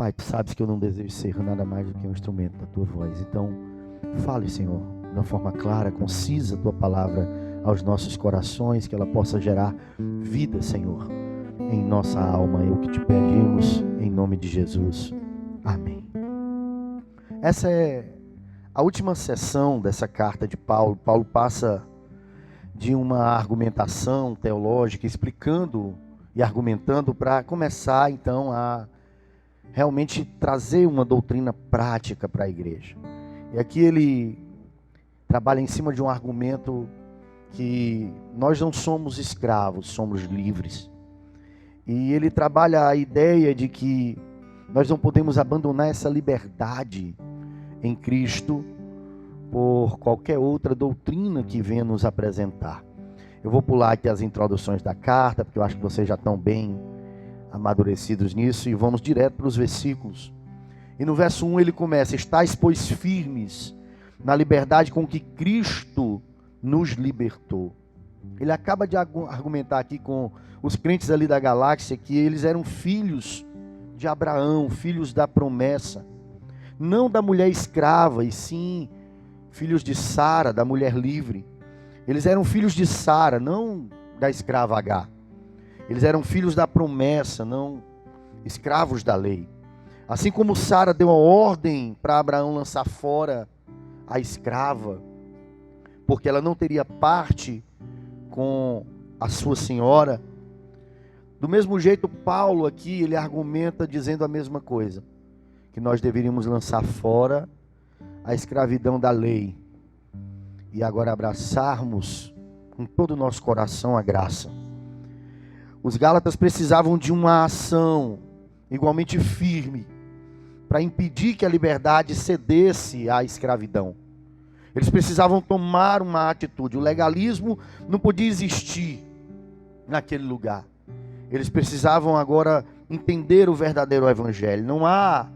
Pai, Tu sabes que eu não desejo ser nada mais do que um instrumento da Tua voz. Então, fale, Senhor, de uma forma clara, concisa, Tua palavra aos nossos corações, que ela possa gerar vida, Senhor, em nossa alma. É o que Te pedimos, em nome de Jesus. Amém. Essa é a última sessão dessa carta de Paulo. Paulo passa de uma argumentação teológica, explicando e argumentando, para começar, então, a realmente trazer uma doutrina prática para a igreja. E aqui ele trabalha em cima de um argumento que nós não somos escravos, somos livres. E ele trabalha a ideia de que nós não podemos abandonar essa liberdade em Cristo por qualquer outra doutrina que venha nos apresentar. Eu vou pular aqui as introduções da carta, porque eu acho que vocês já estão bem amadurecidos nisso, e vamos direto para os versículos. E no verso 1 ele começa: estais, pois, firmes na liberdade com que Cristo nos libertou. Ele acaba de argumentar aqui com os crentes ali da galáxia que eles eram filhos de Abraão, filhos da promessa, não da mulher escrava, e sim filhos de Sara, da mulher livre. Eles eram filhos de Sara, não da escrava H. Eles eram filhos da promessa, não escravos da lei. Assim como Sara deu a ordem para Abraão lançar fora a escrava, porque ela não teria parte com a sua senhora, do mesmo jeito Paulo aqui, ele argumenta dizendo a mesma coisa, que nós deveríamos lançar fora a escravidão da lei e agora abraçarmos com todo o nosso coração a graça. Os Gálatas precisavam de uma ação igualmente firme para impedir que a liberdade cedesse à escravidão. Eles precisavam tomar uma atitude. O legalismo não podia existir naquele lugar. Eles precisavam agora entender o verdadeiro evangelho. Não há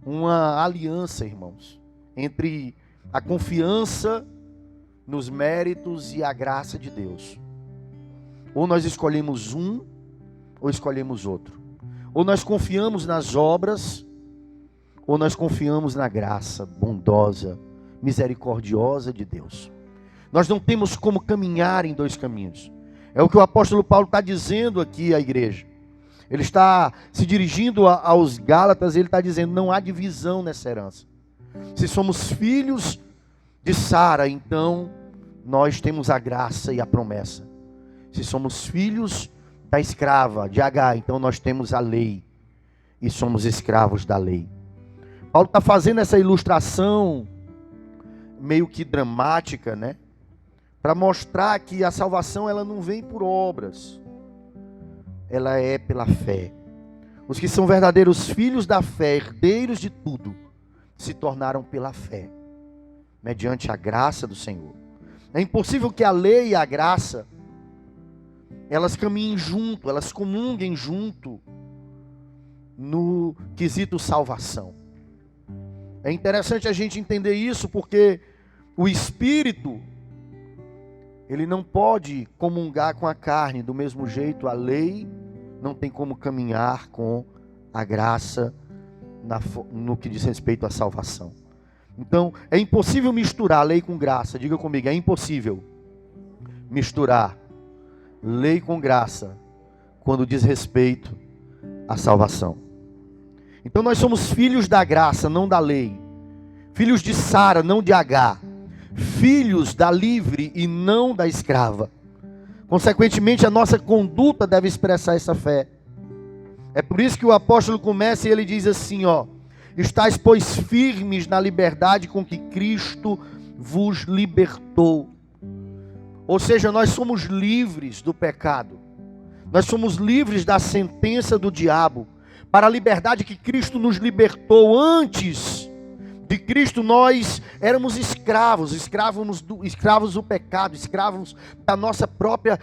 uma aliança, irmãos, entre a confiança nos méritos e a graça de Deus. Ou nós escolhemos um, ou escolhemos outro. Ou nós confiamos nas obras, ou nós confiamos na graça bondosa, misericordiosa de Deus. Nós não temos como caminhar em dois caminhos. É o que o apóstolo Paulo está dizendo aqui à igreja. Ele está se dirigindo aos Gálatas, ele está dizendo: não há divisão nessa herança. Se somos filhos de Sara, então nós temos a graça e a promessa. Se somos filhos da escrava, de H, então nós temos a lei e somos escravos da lei. Paulo está fazendo essa ilustração meio que dramática, né? Para mostrar que a salvação ela não vem por obras, ela é pela fé. Os que são verdadeiros filhos da fé, herdeiros de tudo, se tornaram pela fé, mediante a graça do Senhor. É impossível que a lei e a graça elas caminhem junto, elas comunguem junto no quesito salvação. É interessante a gente entender isso, porque o Espírito, ele não pode comungar com a carne. Do mesmo jeito, a lei não tem como caminhar com a graça no que diz respeito à salvação. Então, é impossível misturar lei com graça. Diga comigo, é impossível misturar lei com graça quando diz respeito à salvação. Então nós somos filhos da graça, não da lei. Filhos de Sara, não de H. Filhos da livre e não da escrava. Consequentemente, a nossa conduta deve expressar essa fé. É por isso que o apóstolo começa e ele diz assim, ó: estais, pois, firmes na liberdade com que Cristo vos libertou. Ou seja, nós somos livres do pecado. Nós somos livres da sentença do diabo. Para a liberdade que Cristo nos libertou. Antes de Cristo nós éramos escravos do pecado, escravos da nossa própria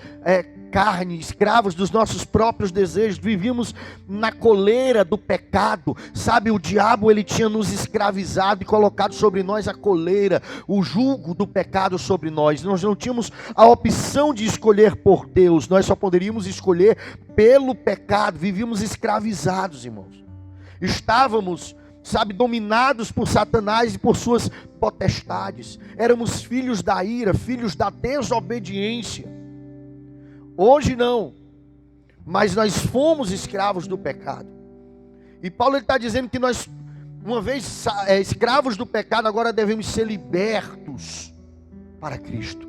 carne, escravos dos nossos próprios desejos, vivíamos na coleira do pecado, sabe, o diabo ele tinha nos escravizado e colocado sobre nós a coleira, o jugo do pecado sobre nós. Nós não tínhamos a opção de escolher por Deus, nós só poderíamos escolher pelo pecado, vivíamos escravizados, irmãos. Estávamos, sabe, dominados por Satanás e por suas potestades. Éramos filhos da ira, filhos da desobediência. Hoje não, mas nós fomos escravos do pecado. E Paulo está dizendo que nós, uma vez escravos do pecado, agora devemos ser libertos para Cristo.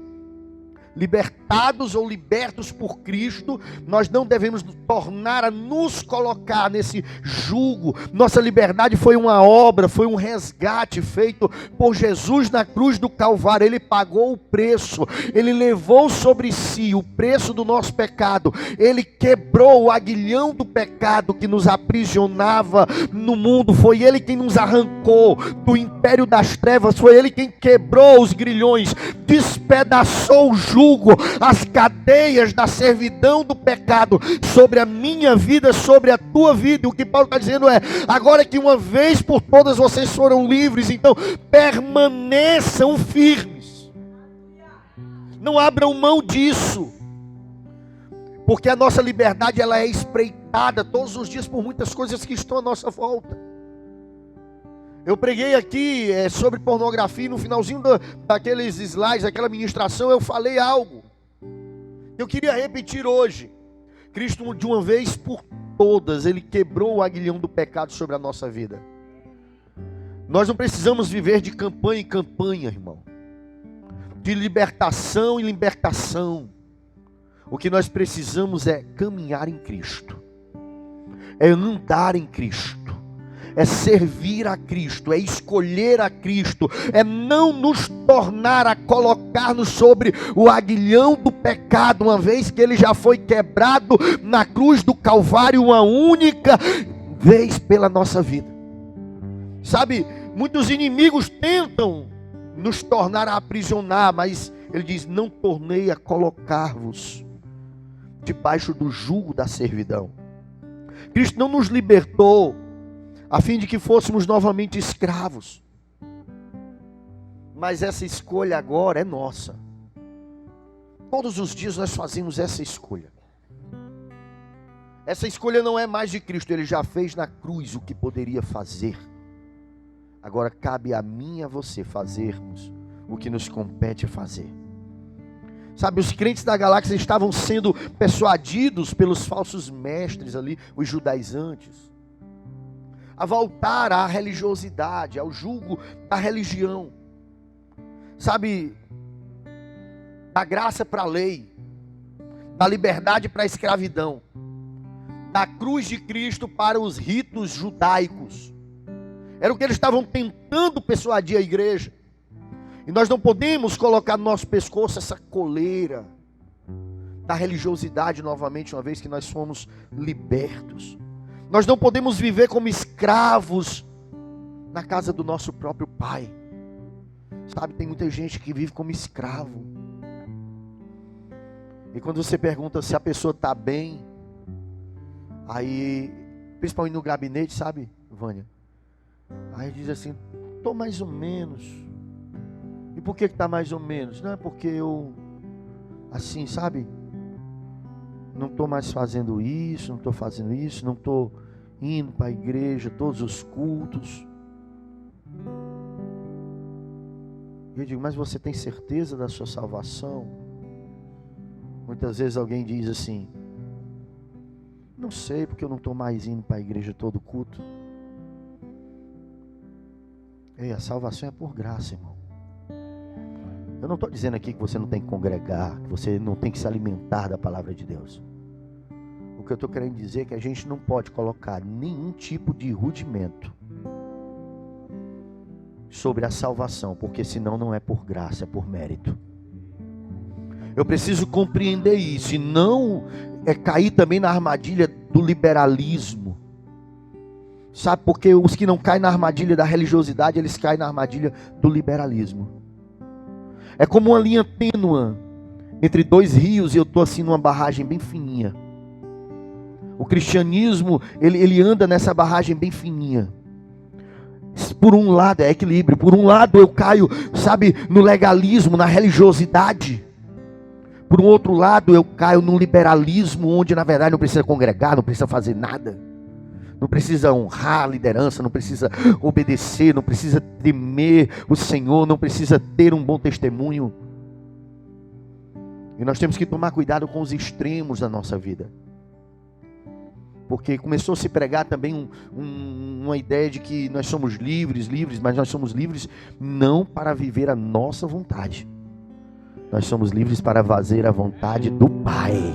Libertados ou libertos por Cristo, nós não devemos tornar a nos colocar nesse jugo. Nossa liberdade foi uma obra, foi um resgate feito por Jesus na cruz do Calvário. Ele pagou o preço, Ele levou sobre si o preço do nosso pecado. Ele quebrou o aguilhão do pecado que nos aprisionava no mundo. Foi Ele quem nos arrancou do império das trevas. Foi Ele quem quebrou os grilhões, despedaçou o jugo, as cadeias da servidão do pecado sobre a minha vida, sobre a tua vida. E o que Paulo está dizendo é: agora que uma vez por todas vocês foram livres, então permaneçam firmes, não abram mão disso, porque a nossa liberdade, ela é espreitada todos os dias por muitas coisas que estão à nossa volta. Eu preguei aqui sobre pornografia, e no finalzinho daqueles slides, aquela ministração, eu falei algo eu queria repetir hoje. Cristo, de uma vez por todas, Ele quebrou o aguilhão do pecado sobre a nossa vida. Nós não precisamos viver de campanha em campanha, irmão, de libertação em libertação. O que nós precisamos é caminhar em Cristo, é andar em Cristo, é servir a Cristo, é escolher a Cristo, é não nos tornar a colocar-nos sobre o aguilhão do pecado, uma vez que ele já foi quebrado na cruz do Calvário uma única vez pela nossa vida. Sabe, muitos inimigos tentam nos tornar a aprisionar, mas ele diz: não tornei a colocar-vos debaixo do jugo da servidão. Cristo não nos libertou a fim de que fôssemos novamente escravos, mas essa escolha agora é nossa. Todos os dias nós fazemos essa escolha. Essa escolha não é mais de Cristo, Ele já fez na cruz o que poderia fazer. Agora cabe a mim e a você fazermos o que nos compete fazer. Sabe, os crentes da galáxia estavam sendo persuadidos pelos falsos mestres ali, os judaizantes, a voltar à religiosidade, ao jugo da religião. Sabe, da graça para a lei, da liberdade para a escravidão, da cruz de Cristo para os ritos judaicos. Era o que eles estavam tentando persuadir a igreja. E nós não podemos colocar no nosso pescoço essa coleira da religiosidade novamente, uma vez que nós fomos libertos. Nós não podemos viver como escravos na casa do nosso próprio pai. Sabe, tem muita gente que vive como escravo. E quando você pergunta se a pessoa está bem, aí, principalmente no gabinete, sabe, Vânia? Aí diz assim: estou mais ou menos. E por que está mais ou menos? Não é porque eu, assim, sabe, não estou mais fazendo isso, não estou fazendo isso, não estou indo para a igreja, todos os cultos. Eu digo: mas você tem certeza da sua salvação? Muitas vezes alguém diz assim: não sei, porque eu não estou mais indo para a igreja todo culto. Ei, a salvação é por graça, irmão. Eu não estou dizendo aqui que você não tem que congregar, que você não tem que se alimentar da palavra de Deus. O que eu estou querendo dizer é que a gente não pode colocar nenhum tipo de rudimento sobre a salvação, porque senão não é por graça, é por mérito. Eu preciso compreender isso e não cair também na armadilha do liberalismo. Sabe, porque os que não caem na armadilha da religiosidade, eles caem na armadilha do liberalismo. É como uma linha tênue entre dois rios e eu estou assim numa barragem bem fininha. O cristianismo, ele anda nessa barragem bem fininha. Por um lado é equilíbrio, por um lado eu caio, sabe, no legalismo, na religiosidade. Por um outro lado eu caio no liberalismo, onde na verdade não precisa congregar, não precisa fazer nada. não precisa honrar a liderança, não precisa obedecer, não precisa temer o Senhor, não precisa ter um bom testemunho. E nós temos que tomar cuidado com os extremos da nossa vida. Porque começou a se pregar também uma ideia de que nós somos livres, mas nós somos livres não para viver a nossa vontade. Nós somos livres para fazer a vontade do Pai.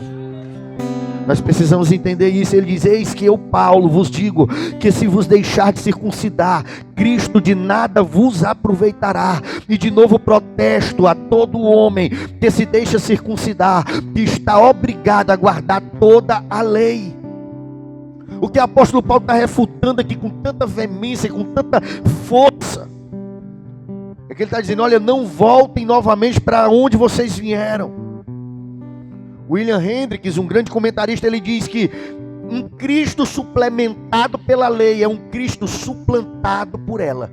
Nós precisamos entender isso. Ele diz: eis que eu, Paulo, vos digo que se vos deixar de circuncidar, Cristo de nada vos aproveitará. E de novo protesto a todo homem que se deixa circuncidar, que está obrigado a guardar toda a lei. O que o apóstolo Paulo está refutando aqui com tanta veemência, com tanta força, é que ele está dizendo: olha, não voltem novamente para onde vocês vieram. William Hendricks, um grande comentarista, ele diz que um Cristo suplementado pela lei é um Cristo suplantado por ela.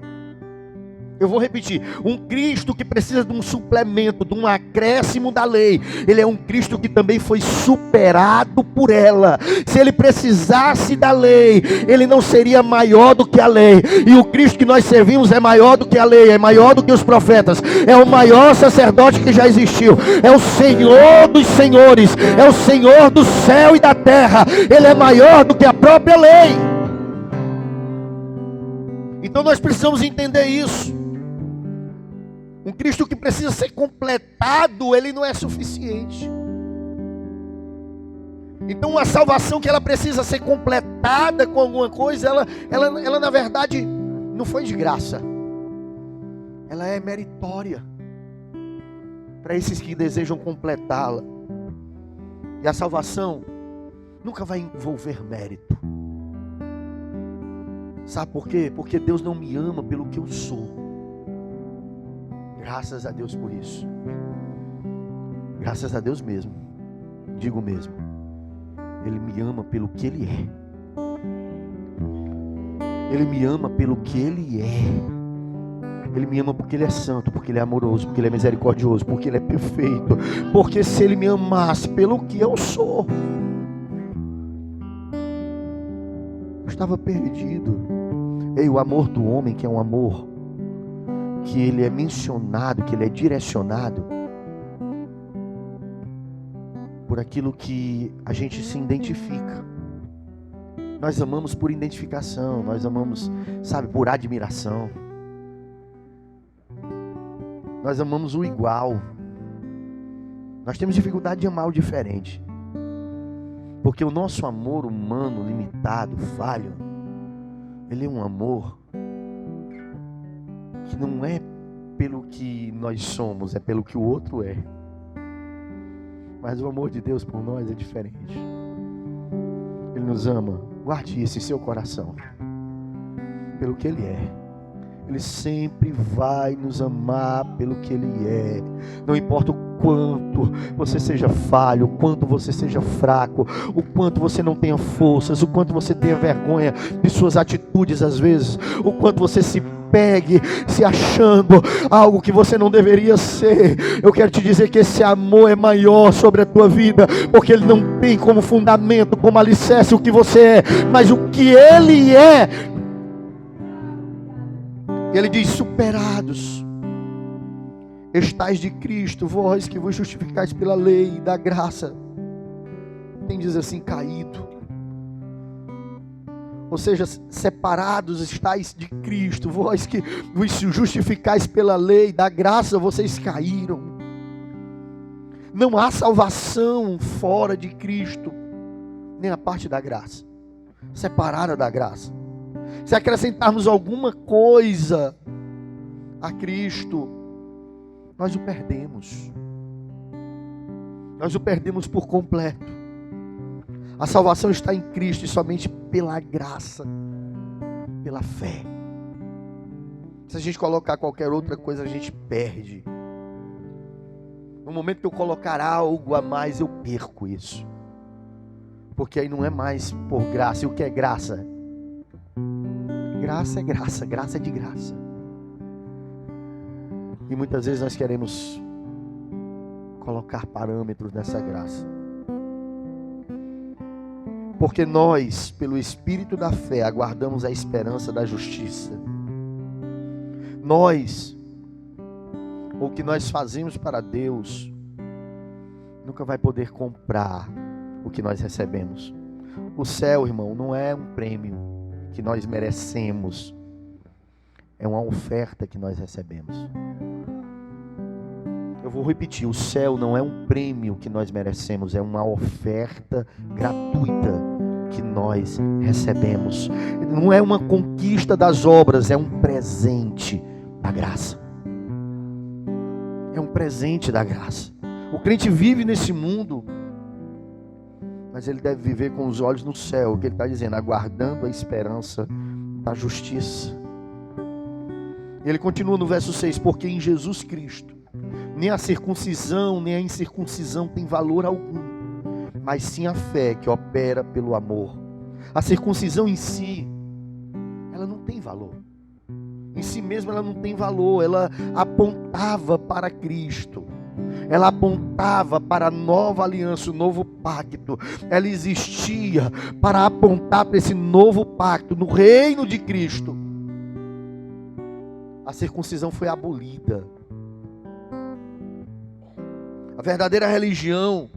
Eu vou repetir: um Cristo que precisa de um suplemento, de um acréscimo da lei, ele é um Cristo que também foi superado por ela. Se ele precisasse da lei, ele não seria maior do que a lei. E o Cristo que nós servimos é maior do que a lei, é maior do que os profetas, é o maior sacerdote que já existiu, é o Senhor dos senhores, é o Senhor do céu e da terra. Ele é maior do que a própria lei. Então nós precisamos entender isso. Um Cristo que precisa ser completado, ele não é suficiente. Então uma salvação que ela precisa ser completada com alguma coisa, ela na verdade não foi de graça. Ela é meritória para esses que desejam completá-la. E a salvação nunca vai envolver mérito. Sabe por quê? Porque Deus não me ama pelo que eu sou. Graças a Deus por isso. Graças a Deus mesmo. Digo mesmo. Ele me ama pelo que Ele é. Ele me ama pelo que Ele é. Ele me ama porque Ele é santo, porque Ele é amoroso, porque Ele é misericordioso, porque Ele é perfeito. Porque se Ele me amasse pelo que eu sou, eu estava perdido. E o amor do homem, que é um amor que ele é mencionado, que ele é direcionado por aquilo que a gente se identifica. Nós amamos por identificação, nós amamos, sabe, por admiração. Nós amamos o igual. Nós temos dificuldade de amar o diferente, porque o nosso amor humano, limitado, falho, ele é um amor que não é pelo que nós somos, é pelo que o outro é. Mas o amor de Deus por nós é diferente. Ele nos ama. Guarde isso em seu coração, pelo que Ele é. Ele sempre vai nos amar pelo que Ele é. Não importa o quanto você seja falho, o quanto você seja fraco, o quanto você não tenha forças, o quanto você tenha vergonha de suas atitudes às vezes, o quanto você se pegue se achando algo que você não deveria ser. Eu quero te dizer que esse amor é maior sobre a tua vida, porque ele não tem como fundamento, como alicerce o que você é, mas o que Ele é. Ele diz: superados estais de Cristo, vós que vos justificais pela lei da graça, tendes assim caído. Ou seja, separados estáis de Cristo, vós que vos justificais pela lei da graça, vocês caíram. Não há salvação fora de Cristo, nem a parte da graça, separada da graça. Se acrescentarmos alguma coisa a Cristo, nós o perdemos. Nós o perdemos por completo. A salvação está em Cristo e somente pela graça, pela fé. Se a gente colocar qualquer outra coisa, a gente perde. No momento que eu colocar algo a mais, eu perco isso. Porque aí não é mais por graça. E o que é graça? Graça é graça, graça é de graça. E muitas vezes nós queremos colocar parâmetros nessa graça. Porque nós, pelo Espírito da fé, aguardamos a esperança da justiça. Nós, o que nós fazemos para Deus, nunca vai poder comprar o que nós recebemos. O céu, irmão, não é um prêmio que nós merecemos. É uma oferta que nós recebemos. Eu vou repetir, o céu não é um prêmio que nós merecemos, é uma oferta gratuita que nós recebemos. Não é uma conquista das obras, é um presente da graça. É um presente da graça. O crente vive nesse mundo, mas ele deve viver com os olhos no céu, o que ele está dizendo, aguardando a esperança da justiça. Ele continua no verso 6, porque em Jesus Cristo, nem a circuncisão, nem a incircuncisão tem valor algum, mas sim a fé que opera pelo amor. A circuncisão em si, ela não tem valor. Em si mesma ela não tem valor. Ela apontava para Cristo. Ela apontava para a nova aliança, o novo pacto. Ela existia para apontar para esse novo pacto no reino de Cristo. A circuncisão foi abolida. A verdadeira religião,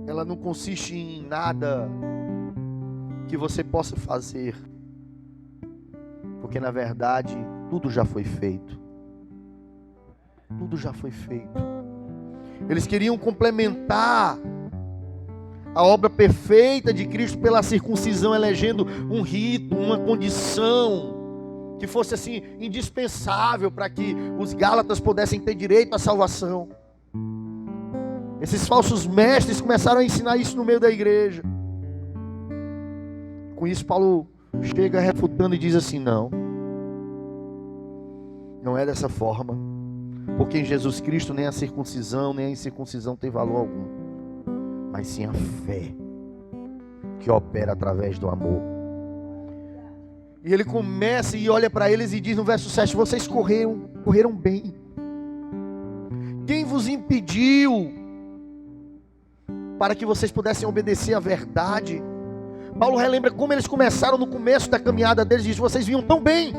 ela não consiste em nada que você possa fazer, porque na verdade tudo já foi feito. Tudo já foi feito. Eles queriam complementar a obra perfeita de Cristo pela circuncisão, elegendo um rito, uma condição que fosse assim indispensável para que os gálatas pudessem ter direito à salvação. Esses falsos mestres começaram a ensinar isso no meio da igreja. Com isso Paulo chega refutando e diz assim: não é dessa forma, porque em Jesus Cristo nem a circuncisão nem a incircuncisão tem valor algum, mas sim a fé que opera através do amor. E ele começa e olha para eles e diz no verso 7, vocês correram bem. Quem vos impediu para que vocês pudessem obedecer à verdade? Paulo relembra como eles começaram no começo da caminhada deles, diz, vocês vinham tão bem.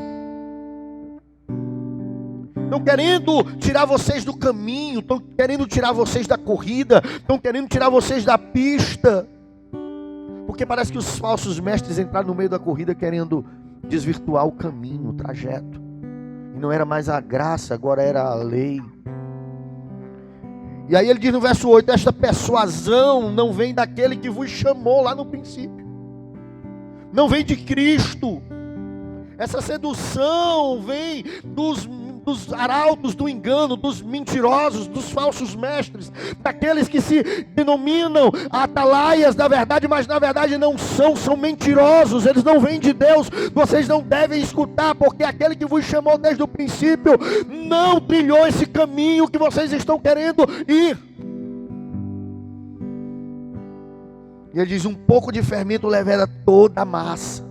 Estão querendo tirar vocês do caminho, estão querendo tirar vocês da corrida, estão querendo tirar vocês da pista. Porque parece que os falsos mestres entraram no meio da corrida querendo desvirtuar o caminho, o trajeto. E não era mais a graça, agora era a lei. E aí ele diz no verso 8, esta persuasão não vem daquele que vos chamou lá no princípio. Não vem de Cristo. Essa sedução vem dos arautos do engano, dos mentirosos, dos falsos mestres, daqueles que se denominam atalaias da verdade, mas na verdade não são mentirosos, eles não vêm de Deus. Vocês não devem escutar, porque aquele que vos chamou desde o princípio não trilhou esse caminho que vocês estão querendo ir. E ele diz, um pouco de fermento leveda toda a massa.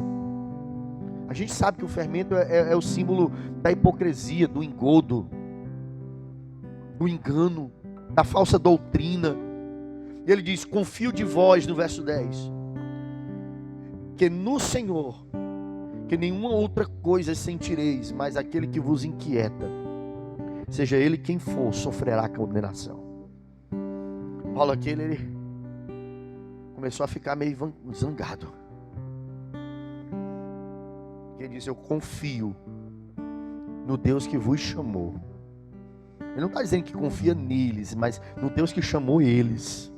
A gente sabe que o fermento é o símbolo da hipocrisia, do engodo, do engano, da falsa doutrina. E ele diz, confio de vós, no verso 10, que no Senhor, que nenhuma outra coisa sentireis, mas aquele que vos inquieta, seja ele quem for, sofrerá condenação. Paulo aqui, ele começou a ficar meio zangado. Ele diz, eu confio no Deus que vos chamou. Ele não está dizendo que confia neles, mas no Deus que chamou eles,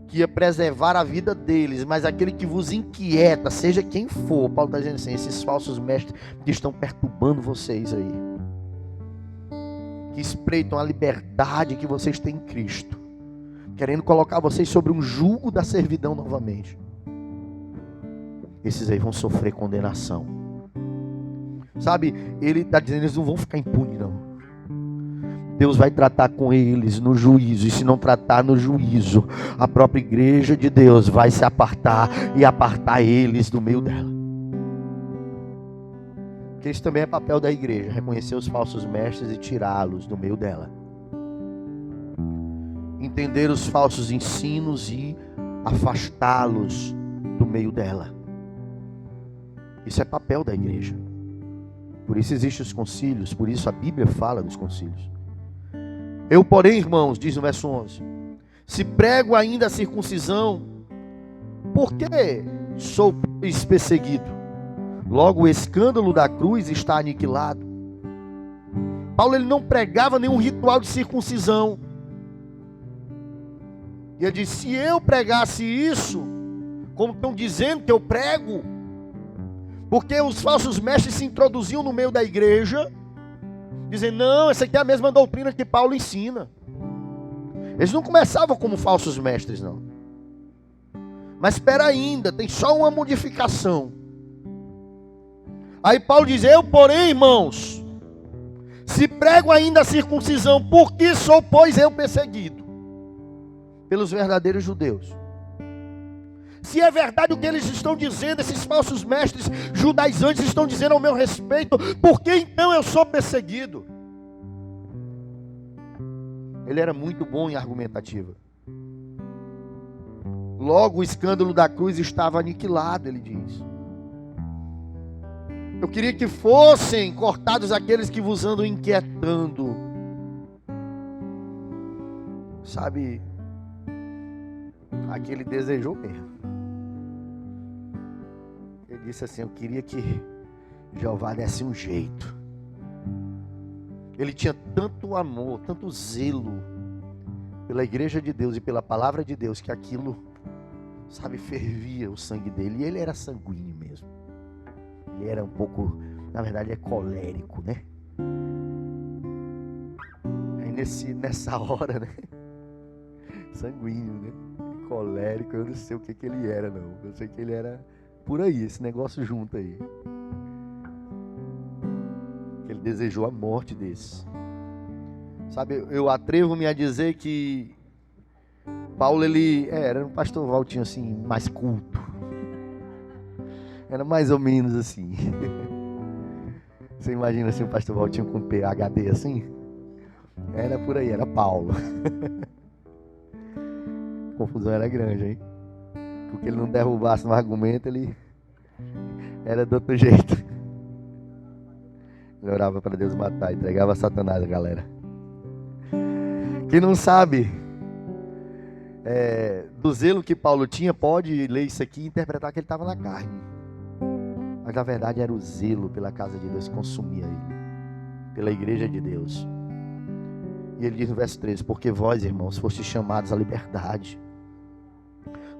que ia preservar a vida deles, mas aquele que vos inquieta, seja quem for. Paulo está dizendo assim, esses falsos mestres que estão perturbando vocês aí, que espreitam a liberdade que vocês têm em Cristo, querendo colocar vocês sobre um jugo da servidão novamente, esses aí vão sofrer condenação. Sabe, ele está dizendo, eles não vão ficar impunes não. Deus vai tratar com eles no juízo, e se não tratar no juízo, a própria igreja de Deus vai se apartar e apartar eles do meio dela. Porque isso também é papel da igreja, reconhecer os falsos mestres e tirá-los do meio dela. entender os falsos ensinos e afastá-los do meio dela. Isso é papel da igreja. Por isso existem os concílios, por isso a Bíblia fala dos concílios. Eu, porém, irmãos, diz no verso 11, se prego ainda a circuncisão, por que sou perseguido? Logo o escândalo da cruz está aniquilado. Paulo, ele não pregava nenhum ritual de circuncisão. E ele disse, se eu pregasse isso, como estão dizendo que eu prego, porque os falsos mestres se introduziam no meio da igreja, dizendo, não, essa aqui é a mesma doutrina que Paulo ensina. Eles não começavam como falsos mestres, não. Mas espera ainda, tem só uma modificação. Aí Paulo diz, eu, porém, irmãos, se prego ainda a circuncisão, por que sou, pois, eu perseguido? Pelos verdadeiros judeus. Se é verdade o que eles estão dizendo, esses falsos mestres judaizantes estão dizendo ao meu respeito, por que então eu sou perseguido? Ele era muito bom em argumentativa. Logo o escândalo da cruz estava aniquilado, ele diz. Eu queria que fossem cortados aqueles que vos andam inquietando. Sabe, aquele desejou mesmo. Ele disse assim, eu queria que Jeová desse um jeito. Ele tinha tanto amor, tanto zelo pela igreja de Deus e pela palavra de Deus, que aquilo, sabe, fervia o sangue dele. E ele era sanguíneo mesmo. Ele era um pouco, na verdade é colérico, né? Aí nessa hora, né? Sanguíneo, né? Colérico, eu não sei o que ele era, não. Eu sei que ele era por aí, esse negócio junto aí. Ele desejou a morte desse. Sabe, eu atrevo-me a dizer que Paulo, ele era um pastor Valtinho assim, mais culto. Era mais ou menos assim. Você imagina assim, um pastor Valtinho com PhD assim? Era por aí, era Paulo. A confusão era grande, hein? Porque ele não derrubasse no argumento, ele era do outro jeito. Ele orava para Deus matar, entregava a Satanás, a galera. Quem não sabe do zelo que Paulo tinha, pode ler isso aqui e interpretar que ele estava na carne. Mas na verdade era o zelo pela casa de Deus que consumia ele, pela igreja de Deus. E ele diz no verso 13, porque vós, irmãos, fostes chamados à liberdade.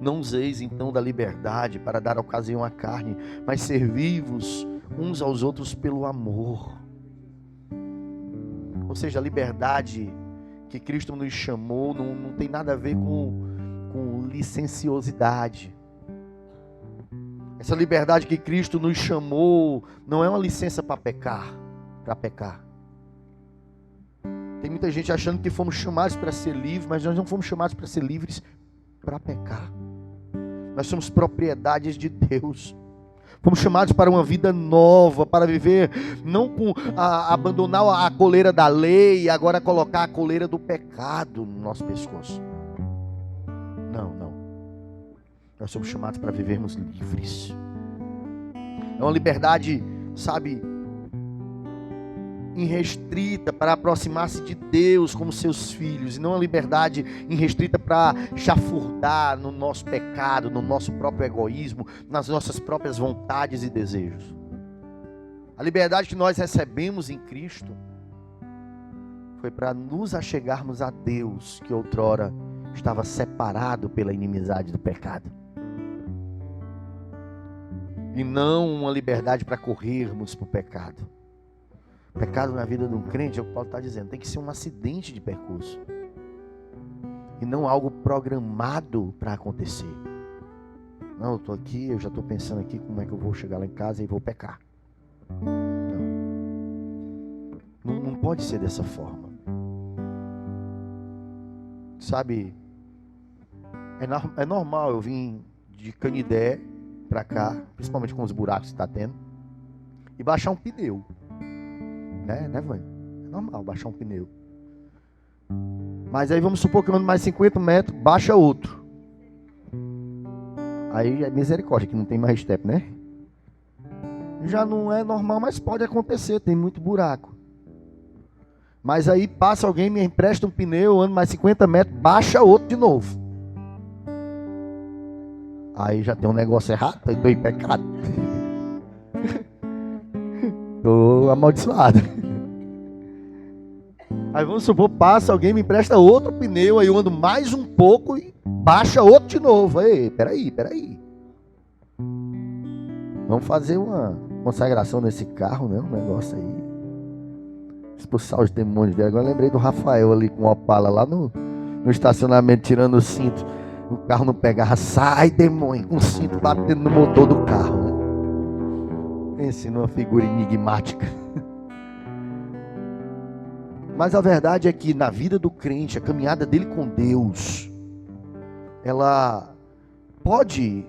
Não useis então da liberdade para dar ocasião à carne, mas servi-vos uns aos outros pelo amor. Ou seja, a liberdade que Cristo nos chamou não tem nada a ver com licenciosidade. Essa liberdade que Cristo nos chamou não é uma licença para pecar, Tem muita gente achando que fomos chamados para ser livres, mas nós não fomos chamados para ser livres para pecar. Nós somos propriedades de Deus. Fomos chamados para uma vida nova, para viver, não com abandonar a coleira da lei e agora colocar a coleira do pecado no nosso pescoço. Não. Nós somos chamados para vivermos livres. É uma liberdade, sabe, irrestrita para aproximar-se de Deus como seus filhos, e não uma liberdade irrestrita para chafurdar no nosso pecado, no nosso próprio egoísmo, nas nossas próprias vontades e desejos. A liberdade que nós recebemos em Cristo foi para nos achegarmos a Deus, que outrora estava separado pela inimizade do pecado. E não uma liberdade para corrermos para o pecado. Pecado na vida de um crente, é o que Paulo está dizendo, tem que ser um acidente de percurso. E não algo programado para acontecer. Não, eu estou aqui, eu já estou pensando aqui como é que eu vou chegar lá em casa e vou pecar. Não pode ser dessa forma. Sabe, é normal eu vim de Canidé para cá, principalmente com os buracos que está tendo, e baixar um pneu. Né, Vânia? É normal baixar um pneu. Mas aí vamos supor que eu ando mais 50 metros, baixa outro. Aí é misericórdia, que não tem mais step, né? Já não é normal, mas pode acontecer, tem muito buraco. Mas aí passa alguém, me empresta um pneu, eu ando mais 50 metros, baixa outro de novo. Aí já tem um negócio errado, eu estou em pecado. Estou amaldiçoado. Aí vamos supor, passa alguém, me empresta outro pneu, aí eu ando mais um pouco e baixa outro de novo. Ei, peraí. Vamos fazer uma consagração nesse carro, né? Um negócio aí. Expulsar os demônios dele. Agora eu lembrei do Rafael ali com o Opala lá no estacionamento, tirando o cinto. O carro não pegava. Sai, demônio, com o cinto batendo no motor do carro, né? Pense numa figura enigmática. Mas a verdade é que na vida do crente, a caminhada dele com Deus, ela pode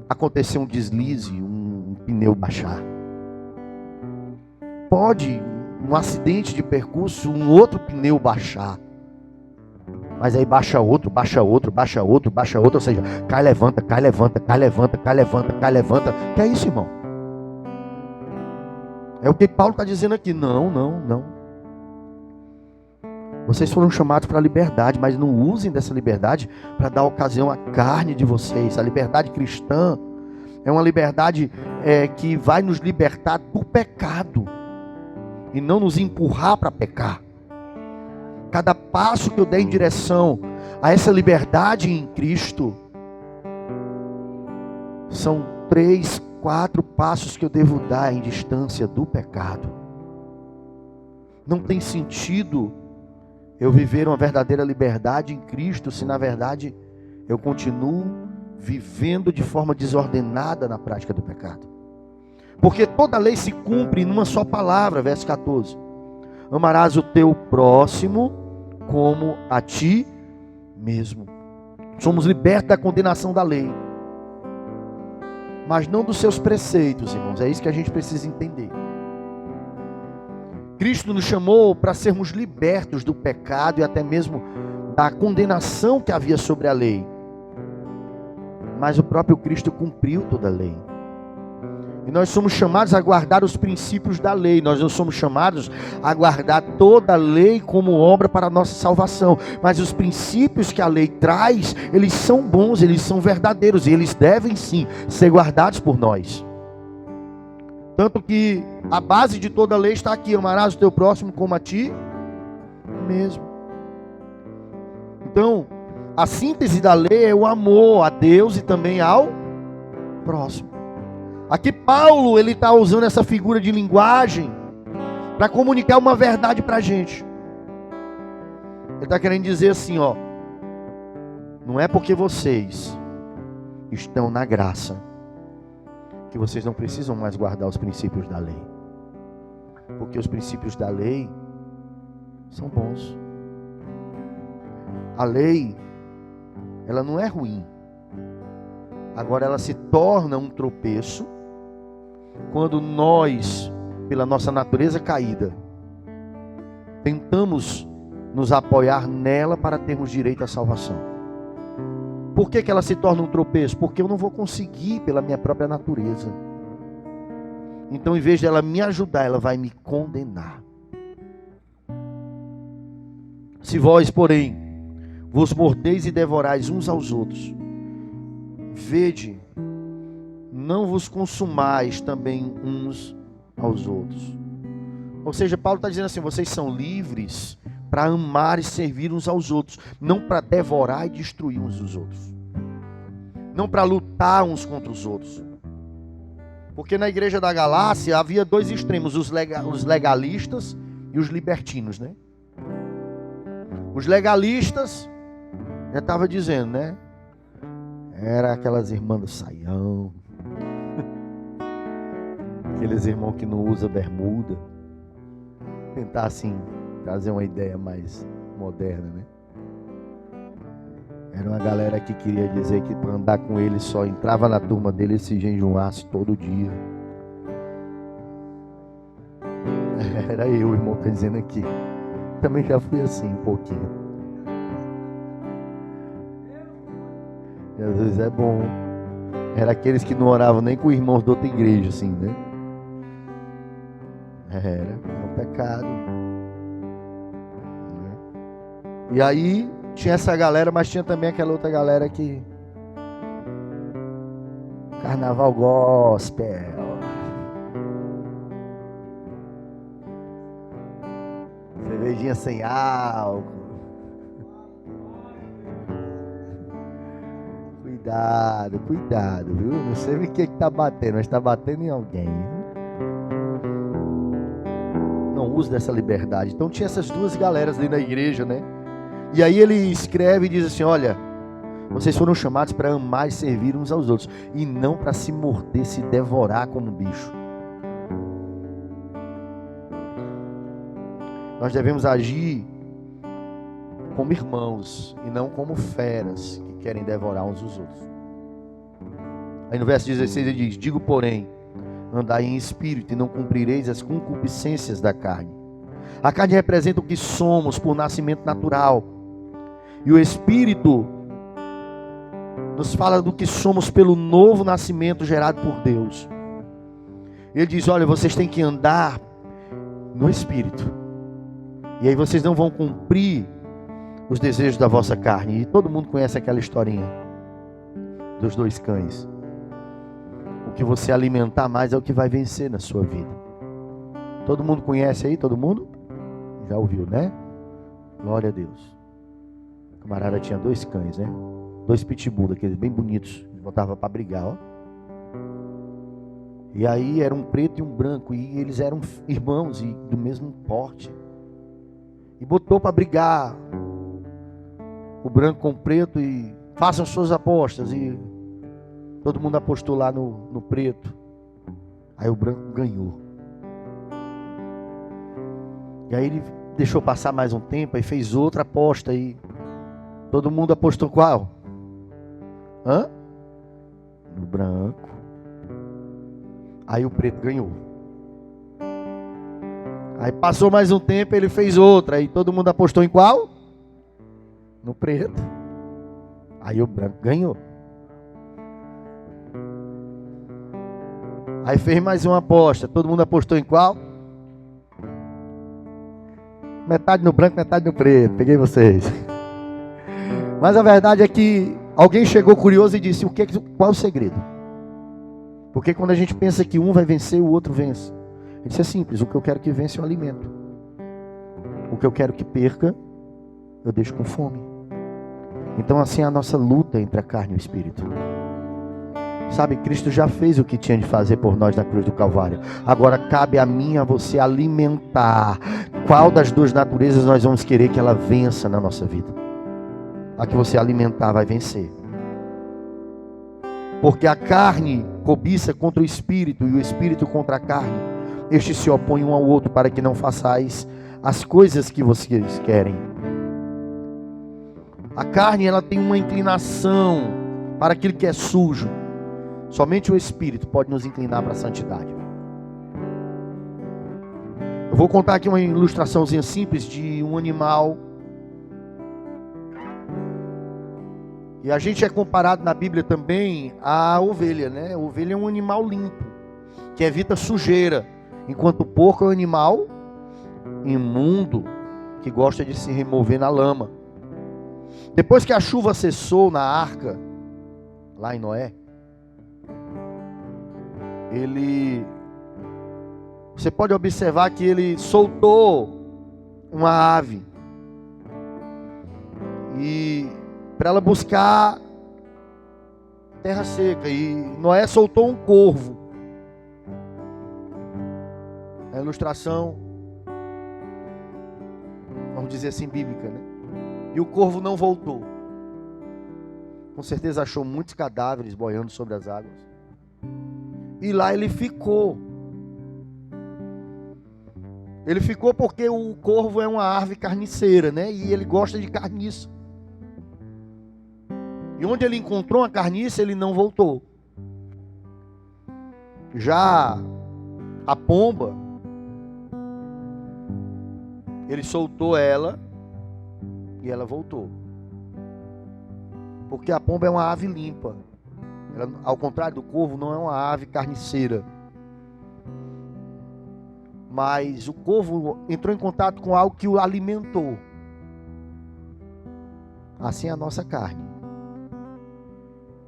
acontecer um deslize, um pneu baixar. Pode um acidente de percurso, um outro pneu baixar. Mas aí baixa outro, ou seja, cai, levanta. Que é isso, irmão? É o que Paulo está dizendo aqui. Não. Vocês foram chamados para a liberdade, mas não usem dessa liberdade para dar ocasião à carne de vocês. A liberdade cristã é uma liberdade que vai nos libertar do pecado e não nos empurrar para pecar. Cada passo que eu der em direção a essa liberdade em Cristo são 3, 4 passos que eu devo dar em distância do pecado. Não tem sentido eu viver uma verdadeira liberdade em Cristo se na verdade eu continuo vivendo de forma desordenada na prática do pecado. Porque toda lei se cumpre numa só palavra, verso 14. Amarás o teu próximo como a ti mesmo. Somos libertos da condenação da lei, mas não dos seus preceitos, irmãos. É isso que a gente precisa entender. Cristo nos chamou para sermos libertos do pecado e até mesmo da condenação que havia sobre a lei. Mas o próprio Cristo cumpriu toda a lei. E nós somos chamados a guardar os princípios da lei. Nós não somos chamados a guardar toda a lei como obra para a nossa salvação. Mas os princípios que a lei traz, eles são bons, eles são verdadeiros. E eles devem sim ser guardados por nós. Tanto que a base de toda a lei está aqui. Amarás o teu próximo como a ti mesmo. Então, a síntese da lei é o amor a Deus e também ao próximo. Aqui Paulo, ele está usando essa figura de linguagem para comunicar uma verdade para a gente. Ele está querendo dizer assim, ó. Não é porque vocês estão na graça que vocês não precisam mais guardar os princípios da lei. Porque os princípios da lei são bons. A lei, ela não é ruim. Agora ela se torna um tropeço quando nós, pela nossa natureza caída, tentamos nos apoiar nela para termos direito à salvação. Por que ela se torna um tropeço? Porque eu não vou conseguir pela minha própria natureza. Então, em vez dela me ajudar, ela vai me condenar. Se vós, porém, vos mordeis e devorais uns aos outros, vede, não vos consumais também uns aos outros. Ou seja, Paulo está dizendo assim, vocês são livres para amar e servir uns aos outros, não para devorar e destruir uns dos outros, não para lutar uns contra os outros. Porque na igreja da Galácia havia dois extremos, os legalistas e os libertinos, né? Os legalistas, já estava dizendo, né? Era aquelas irmãs do saião, aqueles irmãos que não usam bermuda. Tentar assim trazer uma ideia mais moderna, né? Era uma galera que queria dizer que para andar com ele só entrava na turma dele e se jejuasse todo dia. Era eu, o irmão está dizendo aqui. Também já fui assim um pouquinho. Jesus é bom. Era aqueles que não oravam nem com irmãos de outra igreja, assim, né? Era um pecado. E aí tinha essa galera, mas tinha também aquela outra galera que... Carnaval gospel. Cervejinha sem álcool. Cuidado, viu? Não sei o que tá batendo, mas tá batendo em alguém. Não use dessa liberdade. Então tinha essas duas galeras ali na igreja, né? E aí ele escreve e diz assim: olha, vocês foram chamados para amar e servir uns aos outros, e não para se morder, se devorar como bicho. Nós devemos agir como irmãos e não como feras que querem devorar uns os outros. Aí no verso 16 ele diz: digo, porém, andai em espírito e não cumprireis as concupiscências da carne. A carne representa o que somos por nascimento natural, e o espírito nos fala do que somos pelo novo nascimento gerado por Deus. Ele diz: olha, vocês têm que andar no espírito, e aí vocês não vão cumprir os desejos da vossa carne. E todo mundo conhece aquela historinha dos dois cães. O que você alimentar mais é o que vai vencer na sua vida. Todo mundo conhece aí? Todo mundo? Já ouviu, né? Glória a Deus. O camarada tinha dois cães, né? Dois pitbull, daqueles bem bonitos. Botava para brigar, ó. E aí era um preto e um branco, e eles eram irmãos e do mesmo porte. E botou para brigar o branco com o preto e façam suas apostas. E todo mundo apostou lá no preto. Aí o branco ganhou. E aí ele deixou passar mais um tempo e fez outra aposta. E todo mundo apostou qual? No branco. Aí o preto ganhou. Aí passou mais um tempo, ele fez outra. Aí todo mundo apostou em qual? No preto. Aí o branco ganhou. Aí fez mais uma aposta. Todo mundo apostou em qual? Metade no branco, metade no preto. Peguei vocês. Mas a verdade é que alguém chegou curioso e disse: qual é o segredo? Porque quando a gente pensa que um vai vencer, o outro vence. Ele disse: é simples, o que eu quero que vença é o alimento. O que eu quero que perca, eu deixo com fome. Então assim é a nossa luta entre a carne e o espírito. Sabe, Cristo já fez o que tinha de fazer por nós na cruz do Calvário. Agora cabe a mim e a você alimentar. Qual das duas naturezas nós vamos querer que ela vença na nossa vida? A que você alimentar vai vencer. Porque a carne cobiça contra o espírito e o espírito contra a carne. Estes se opõem um ao outro para que não façais as coisas que vocês querem. A carne, ela tem uma inclinação para aquilo que é sujo. Somente o espírito pode nos inclinar para a santidade. Eu vou contar aqui uma ilustraçãozinha simples de um animal. E a gente é comparado na Bíblia também à ovelha, né? A ovelha é um animal limpo, que evita sujeira, enquanto o porco é um animal imundo, que gosta de se remover na lama. Depois que a chuva cessou na arca, lá em Noé, você pode observar que ele soltou uma ave, e para ela buscar terra seca, e Noé soltou um corvo. A ilustração, vamos dizer assim, bíblica, né? E o corvo não voltou. Com certeza achou muitos cadáveres boiando sobre as águas. E lá ele ficou. Ele ficou porque o corvo é uma ave carniceira, né? E ele gosta de carniça. E onde ele encontrou uma carniça, ele não voltou. Já a pomba, ele soltou ela e ela voltou. Porque a pomba é uma ave limpa. Ela, ao contrário do corvo, não é uma ave carniceira. Mas o corvo entrou em contato com algo que o alimentou. Assim é a nossa carne,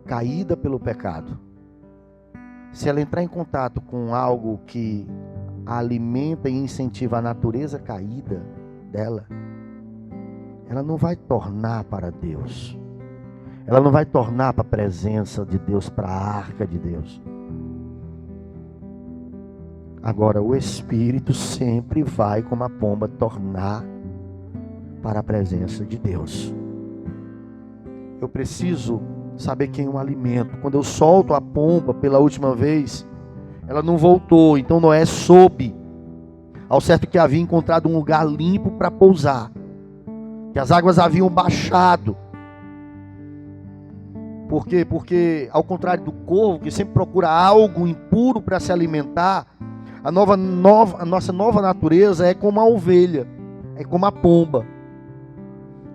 caída pelo pecado. Se ela entrar em contato com algo que a alimenta e incentiva a natureza caída dela, ela não vai tornar para Deus. Ela não vai tornar para a presença de Deus, para a arca de Deus. Agora, o Espírito sempre vai, como a pomba, tornar para a presença de Deus. Eu preciso saber quem eu alimento. Quando eu solto a pomba pela última vez, ela não voltou. Então Noé soube, ao certo que havia encontrado um lugar limpo para pousar, que as águas haviam baixado. Por quê? Porque, ao contrário do corvo, que sempre procura algo impuro para se alimentar, a nossa nova natureza é como a ovelha, é como a pomba.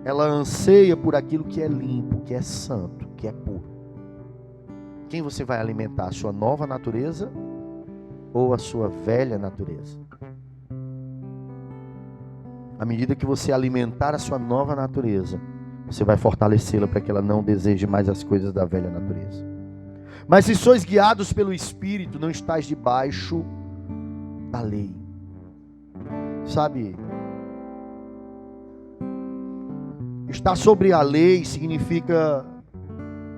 Ela anseia por aquilo que é limpo, que é santo, que é puro. Quem você vai alimentar? A sua nova natureza ou a sua velha natureza? À medida que você alimentar a sua nova natureza, você vai fortalecê-la para que ela não deseje mais as coisas da velha natureza. Mas se sois guiados pelo Espírito, não estáis debaixo da lei. Sabe, estar sobre a lei significa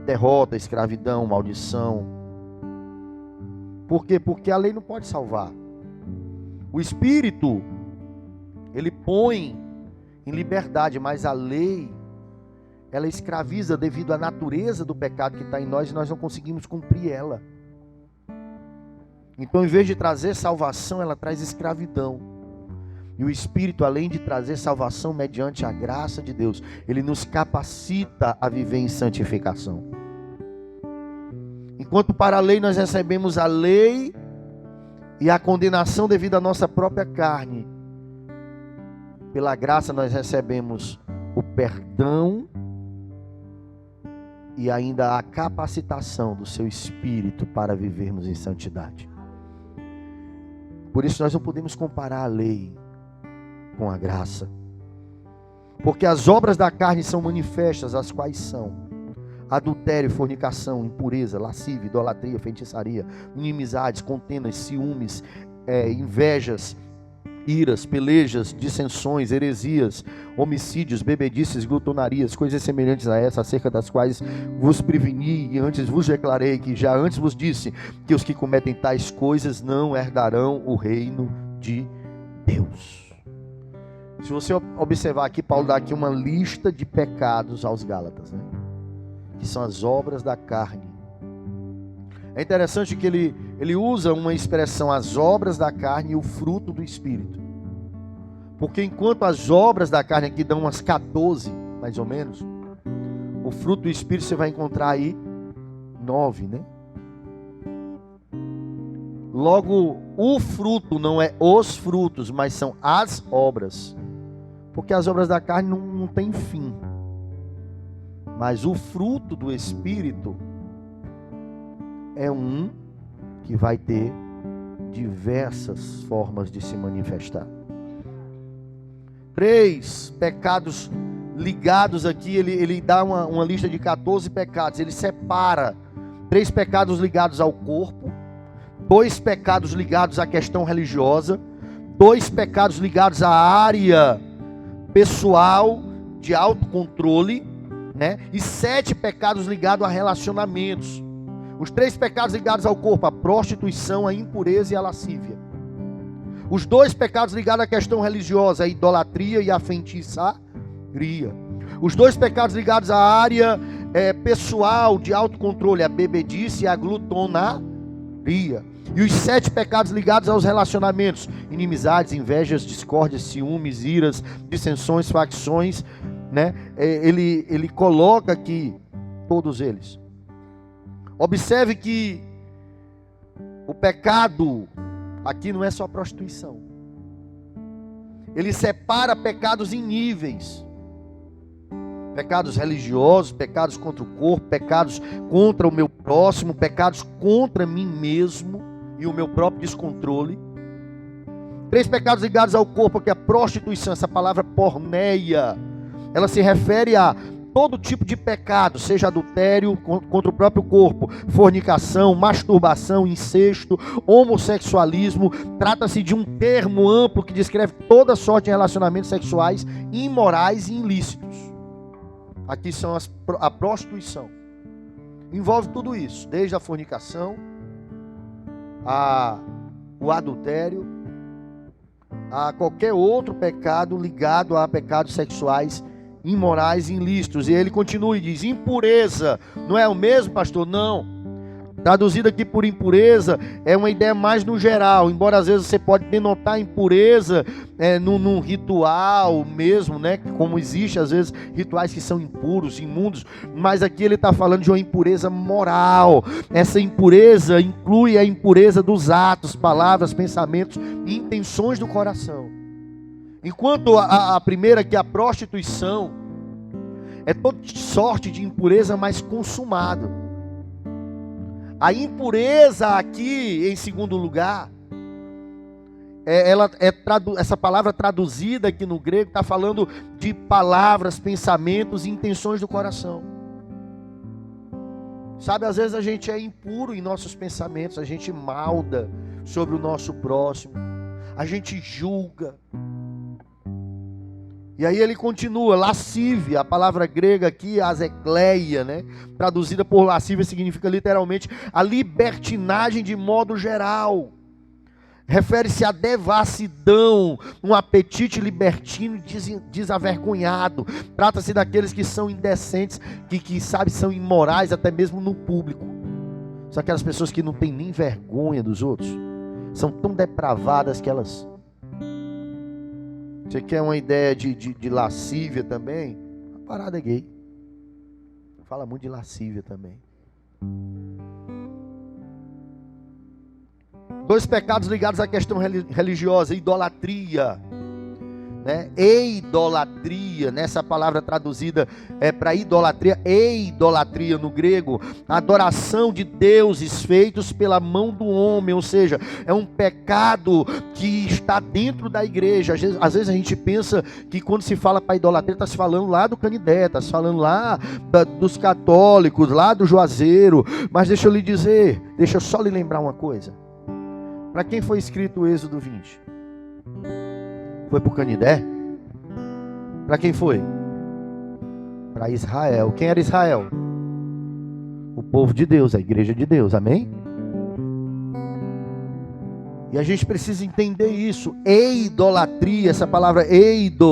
derrota, escravidão, maldição. Por quê? Porque a lei não pode salvar. O Espírito, ele põe em liberdade, mas a lei, ela escraviza devido à natureza do pecado que está em nós e nós não conseguimos cumprir ela. Então, em vez de trazer salvação, ela traz escravidão. E o Espírito, além de trazer salvação mediante a graça de Deus, ele nos capacita a viver em santificação. Enquanto para a lei nós recebemos a lei e a condenação devido à nossa própria carne, pela graça nós recebemos o perdão e ainda a capacitação do seu Espírito para vivermos em santidade. Por isso nós não podemos comparar a lei com a graça. Porque as obras da carne são manifestas, as quais são adultério, fornicação, impureza, lascívia, idolatria, feitiçaria, inimizades, contendas, ciúmes, invejas, iras, pelejas, dissensões, heresias, homicídios, bebedices, glutonarias, coisas semelhantes a essa, acerca das quais vos preveni e antes vos declarei, que já antes vos disse, que os que cometem tais coisas não herdarão o reino de Deus. Se você observar aqui, Paulo dá aqui uma lista de pecados aos Gálatas, né? Que são as obras da carne. É interessante que ele usa uma expressão, as obras da carne e o fruto do Espírito. Porque enquanto as obras da carne aqui dão umas 14, mais ou menos, o fruto do Espírito você vai encontrar aí 9, né? Logo, o fruto não é os frutos, mas são as obras. Porque as obras da carne não têm fim. Mas o fruto do Espírito é um que vai ter diversas formas de se manifestar. 3 pecados ligados aqui, ele dá uma lista de 14 pecados. Ele separa 3 pecados ligados ao corpo, 2 pecados ligados à questão religiosa, 2 pecados ligados à área pessoal de autocontrole, né? E 7 pecados ligados a relacionamentos. Os 3 pecados ligados ao corpo, a prostituição, a impureza e a lascívia. Os 2 pecados ligados à questão religiosa, a idolatria e a feitiçaria. Os 2 pecados ligados à área pessoal de autocontrole, a bebedice e a glutonaria. E os 7 pecados ligados aos relacionamentos, inimizades, invejas, discórdias, ciúmes, iras, dissensões, facções, né? Ele coloca aqui todos eles. Observe que o pecado aqui não é só prostituição. Ele separa pecados em níveis. Pecados religiosos, pecados contra o corpo, pecados contra o meu próximo, pecados contra mim mesmo e o meu próprio descontrole. 3 pecados ligados ao corpo, que é a prostituição. Essa palavra porneia, ela se refere a todo tipo de pecado, seja adultério contra o próprio corpo, fornicação, masturbação, incesto, homossexualismo. Trata-se de um termo amplo que descreve toda sorte de relacionamentos sexuais imorais e ilícitos. Aqui são a prostituição. Envolve tudo isso, desde a fornicação, o adultério, a qualquer outro pecado ligado a pecados sexuais imorais e ilícitos. E ele continua e diz: impureza. Não é o mesmo, pastor? Não. Traduzido aqui por impureza, é uma ideia mais no geral, embora às vezes você pode denotar impureza num ritual mesmo, né? Como existe às vezes rituais que são impuros, imundos, mas aqui ele está falando de uma impureza moral. Essa impureza inclui a impureza dos atos, palavras, pensamentos e intenções do coração. Enquanto a primeira, que é a prostituição, é toda sorte de impureza mais consumado. A impureza aqui, em segundo lugar, essa palavra traduzida aqui no grego está falando de palavras, pensamentos e intenções do coração. Sabe, às vezes a gente é impuro em nossos pensamentos, a gente malda sobre o nosso próximo, a gente julga. E aí ele continua, lascívia, a palavra grega aqui, azekleia, né? Traduzida por lascívia, significa literalmente a libertinagem de modo geral. Refere-se à devassidão, um apetite libertino e desavergonhado. Trata-se daqueles que são indecentes, que sabe, são imorais até mesmo no público. São aquelas pessoas que não têm nem vergonha dos outros. São tão depravadas que elas... Você quer uma ideia de lascívia também? A parada é gay. Fala muito de lascívia também. 2 pecados ligados à questão religiosa: idolatria, né? Eidolatria, nessa palavra traduzida para idolatria, eidolatria no grego, adoração de deuses feitos pela mão do homem, ou seja, é um pecado que está dentro da igreja. Às vezes a gente pensa que quando se fala para idolatria, está se falando lá do Canidé, está se falando lá dos católicos, lá do Juazeiro, mas deixa eu lhe dizer, deixa eu só lhe lembrar uma coisa. Para quem foi escrito o Êxodo 20? Foi para o Canidé? Para quem foi? Para Israel. Quem era Israel? O povo de Deus, a igreja de Deus, amém? E a gente precisa entender isso. Eidolatria, essa palavra eidolatria,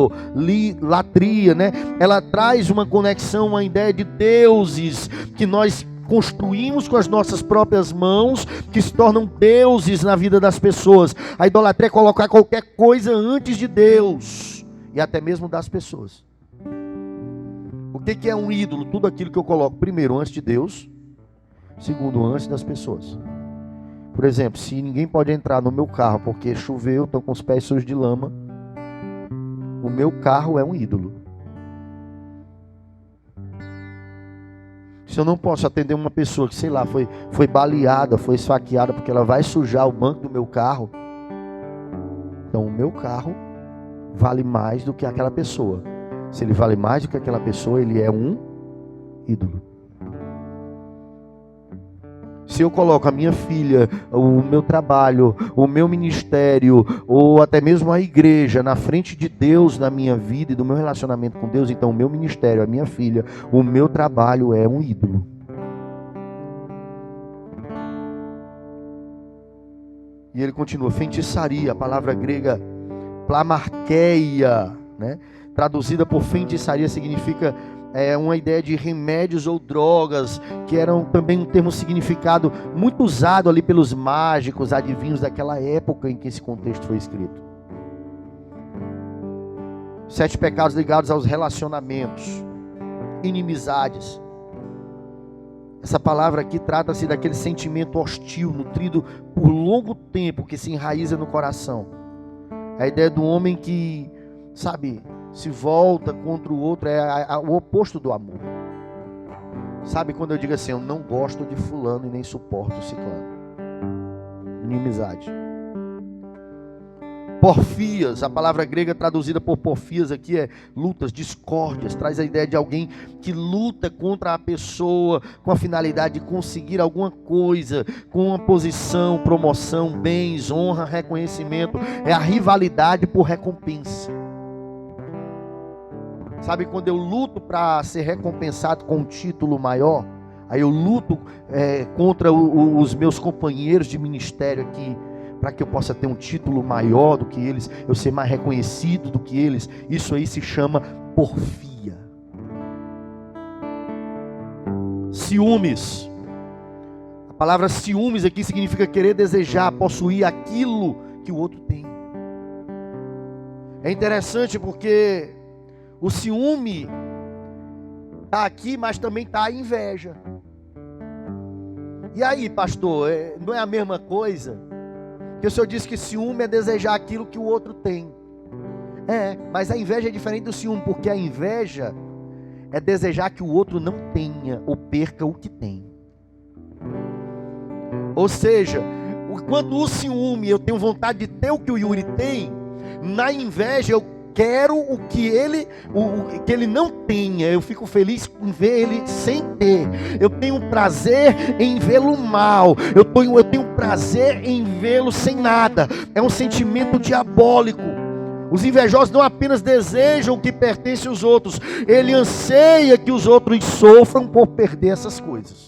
né? Ela traz uma conexão, uma ideia de deuses que nós construímos com as nossas próprias mãos, que se tornam deuses na vida das pessoas. A idolatria é colocar qualquer coisa antes de Deus e até mesmo das pessoas. O que é um ídolo? Tudo aquilo que eu coloco primeiro antes de Deus, segundo antes das pessoas. Por exemplo, se ninguém pode entrar no meu carro porque choveu, estou com os pés sujos de lama, o meu carro é um ídolo. Se eu não posso atender uma pessoa que, sei lá, foi baleada, foi esfaqueada, porque ela vai sujar o banco do meu carro, então o meu carro vale mais do que aquela pessoa. Se ele vale mais do que aquela pessoa, ele é um ídolo. Se eu coloco a minha filha, o meu trabalho, o meu ministério, ou até mesmo a igreja na frente de Deus na minha vida e do meu relacionamento com Deus, então o meu ministério, a minha filha, o meu trabalho é um ídolo. E ele continua, feitiçaria, a palavra grega plamarqueia, né? Traduzida por feitiçaria significa uma ideia de remédios ou drogas, que eram também um termo significado muito usado ali pelos mágicos, adivinhos daquela época em que esse contexto foi escrito. 7 pecados ligados aos relacionamentos, inimizades. Essa palavra aqui trata-se daquele sentimento hostil, nutrido por longo tempo, que se enraiza no coração. A ideia do homem que, sabe, se volta contra o outro, é o oposto do amor. Sabe quando eu digo assim, eu não gosto de fulano e nem suporto ciclano? Inimizade. Porfias, a palavra grega traduzida por porfias aqui é lutas, discórdias, traz a ideia de alguém que luta contra a pessoa com a finalidade de conseguir alguma coisa, com uma posição, promoção, bens, honra, reconhecimento. É a rivalidade por recompensa. Sabe quando eu luto para ser recompensado com um título maior? Aí eu luto contra os meus companheiros de ministério aqui, para que eu possa ter um título maior do que eles, eu ser mais reconhecido do que eles. Isso aí se chama porfia. Ciúmes. A palavra ciúmes aqui significa querer desejar, possuir aquilo que o outro tem. É interessante porque o ciúme está aqui, mas também está a inveja. E aí, pastor, não é a mesma coisa? Que o Senhor disse que ciúme é desejar aquilo que o outro tem. Mas a inveja é diferente do ciúme, porque a inveja é desejar que o outro não tenha ou perca o que tem. Ou seja, quando o ciúme eu tenho vontade de ter o que o Yuri tem, na inveja eu quero o que ele não tenha. Eu fico feliz em ver ele sem ter. Eu tenho prazer em vê-lo mal. Eu tenho prazer em vê-lo sem nada. É um sentimento diabólico. Os invejosos não apenas desejam o que pertence aos outros, ele anseia que os outros sofram por perder essas coisas.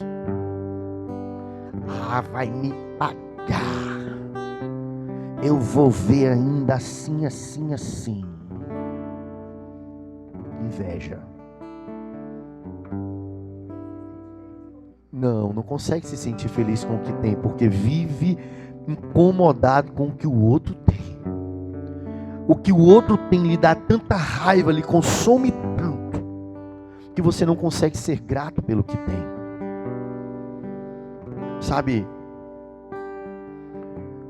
Vai me pagar. Eu vou ver ainda assim, assim, assim. Inveja. Não consegue se sentir feliz com o que tem, porque vive incomodado com o que o outro tem. O que o outro tem lhe dá tanta raiva, lhe consome tanto, que você não consegue ser grato pelo que tem. Sabe,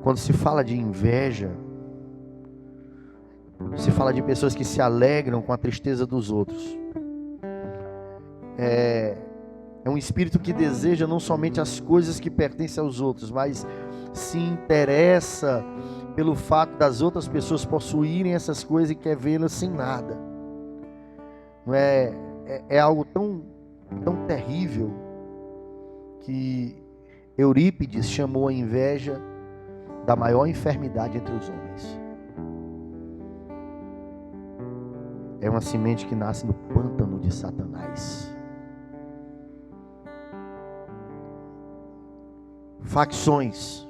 quando se fala de inveja, se fala de pessoas que se alegram com a tristeza dos outros. É um espírito que deseja não somente as coisas que pertencem aos outros, mas se interessa pelo fato das outras pessoas possuírem essas coisas e quer vê-las sem nada. Não é algo tão terrível que Eurípides chamou a inveja da maior enfermidade entre os homens. É uma semente que nasce no pântano de Satanás. Facções.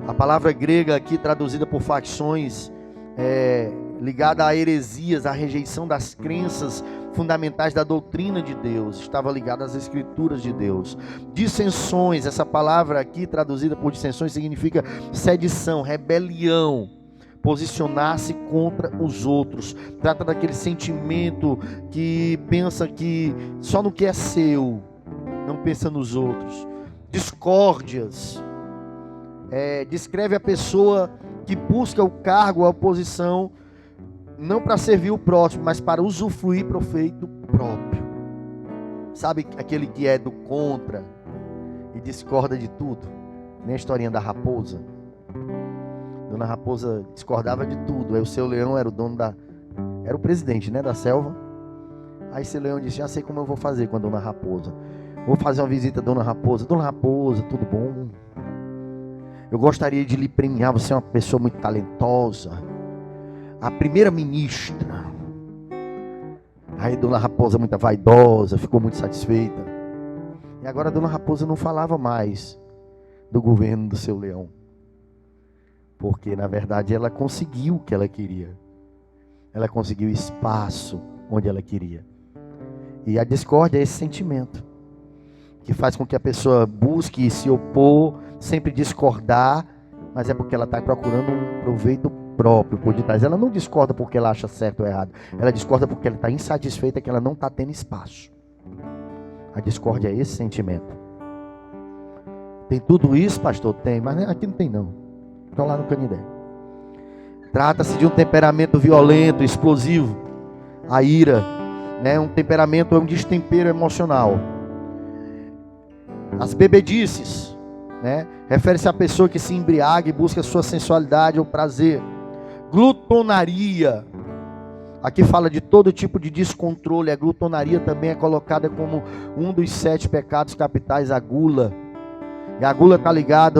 A palavra grega aqui traduzida por facções é ligada a heresias, a rejeição das crenças fundamentais da doutrina de Deus. Estava ligada às escrituras de Deus. Dissensões. Essa palavra aqui traduzida por dissensões significa sedição, rebelião. Posicionar-se contra os outros. Trata daquele sentimento que pensa que só no que é seu, não pensa nos outros. Discórdias. Descreve a pessoa que busca o cargo, a posição, não para servir o próximo, mas para usufruir proveito próprio. Sabe aquele que é do contra e discorda de tudo? Nem a historinha da raposa. Dona Raposa discordava de tudo. Aí o seu leão era o dono era o presidente, da selva. Aí seu leão disse: já sei como eu vou fazer com a Dona Raposa. Vou fazer uma visita a Dona Raposa. Dona Raposa, tudo bom? Eu gostaria de lhe premiar. Você é uma pessoa muito talentosa. A primeira ministra. Aí Dona Raposa, muito vaidosa, ficou muito satisfeita. E agora a Dona Raposa não falava mais do governo do seu leão. Porque, na verdade, ela conseguiu o que ela queria. Ela conseguiu espaço onde ela queria. E a discórdia é esse sentimento que faz com que a pessoa busque se opor, sempre discordar, mas é porque ela está procurando um proveito próprio por detrás. Ela não discorda porque ela acha certo ou errado. Ela discorda porque ela está insatisfeita, que ela não está tendo espaço. A discórdia é esse sentimento. Tem tudo isso, pastor? Tem, mas aqui não tem não. Estão lá no Canindé. Trata-se de um temperamento violento, explosivo. A ira, né? Um temperamento, é um destempero emocional. As bebedices, né? Refere-se à pessoa que se embriaga e busca sua sensualidade ou prazer. Glutonaria. Aqui fala de todo tipo de descontrole. A glutonaria também é colocada como um dos 7 pecados capitais, a gula. E a gula está ligada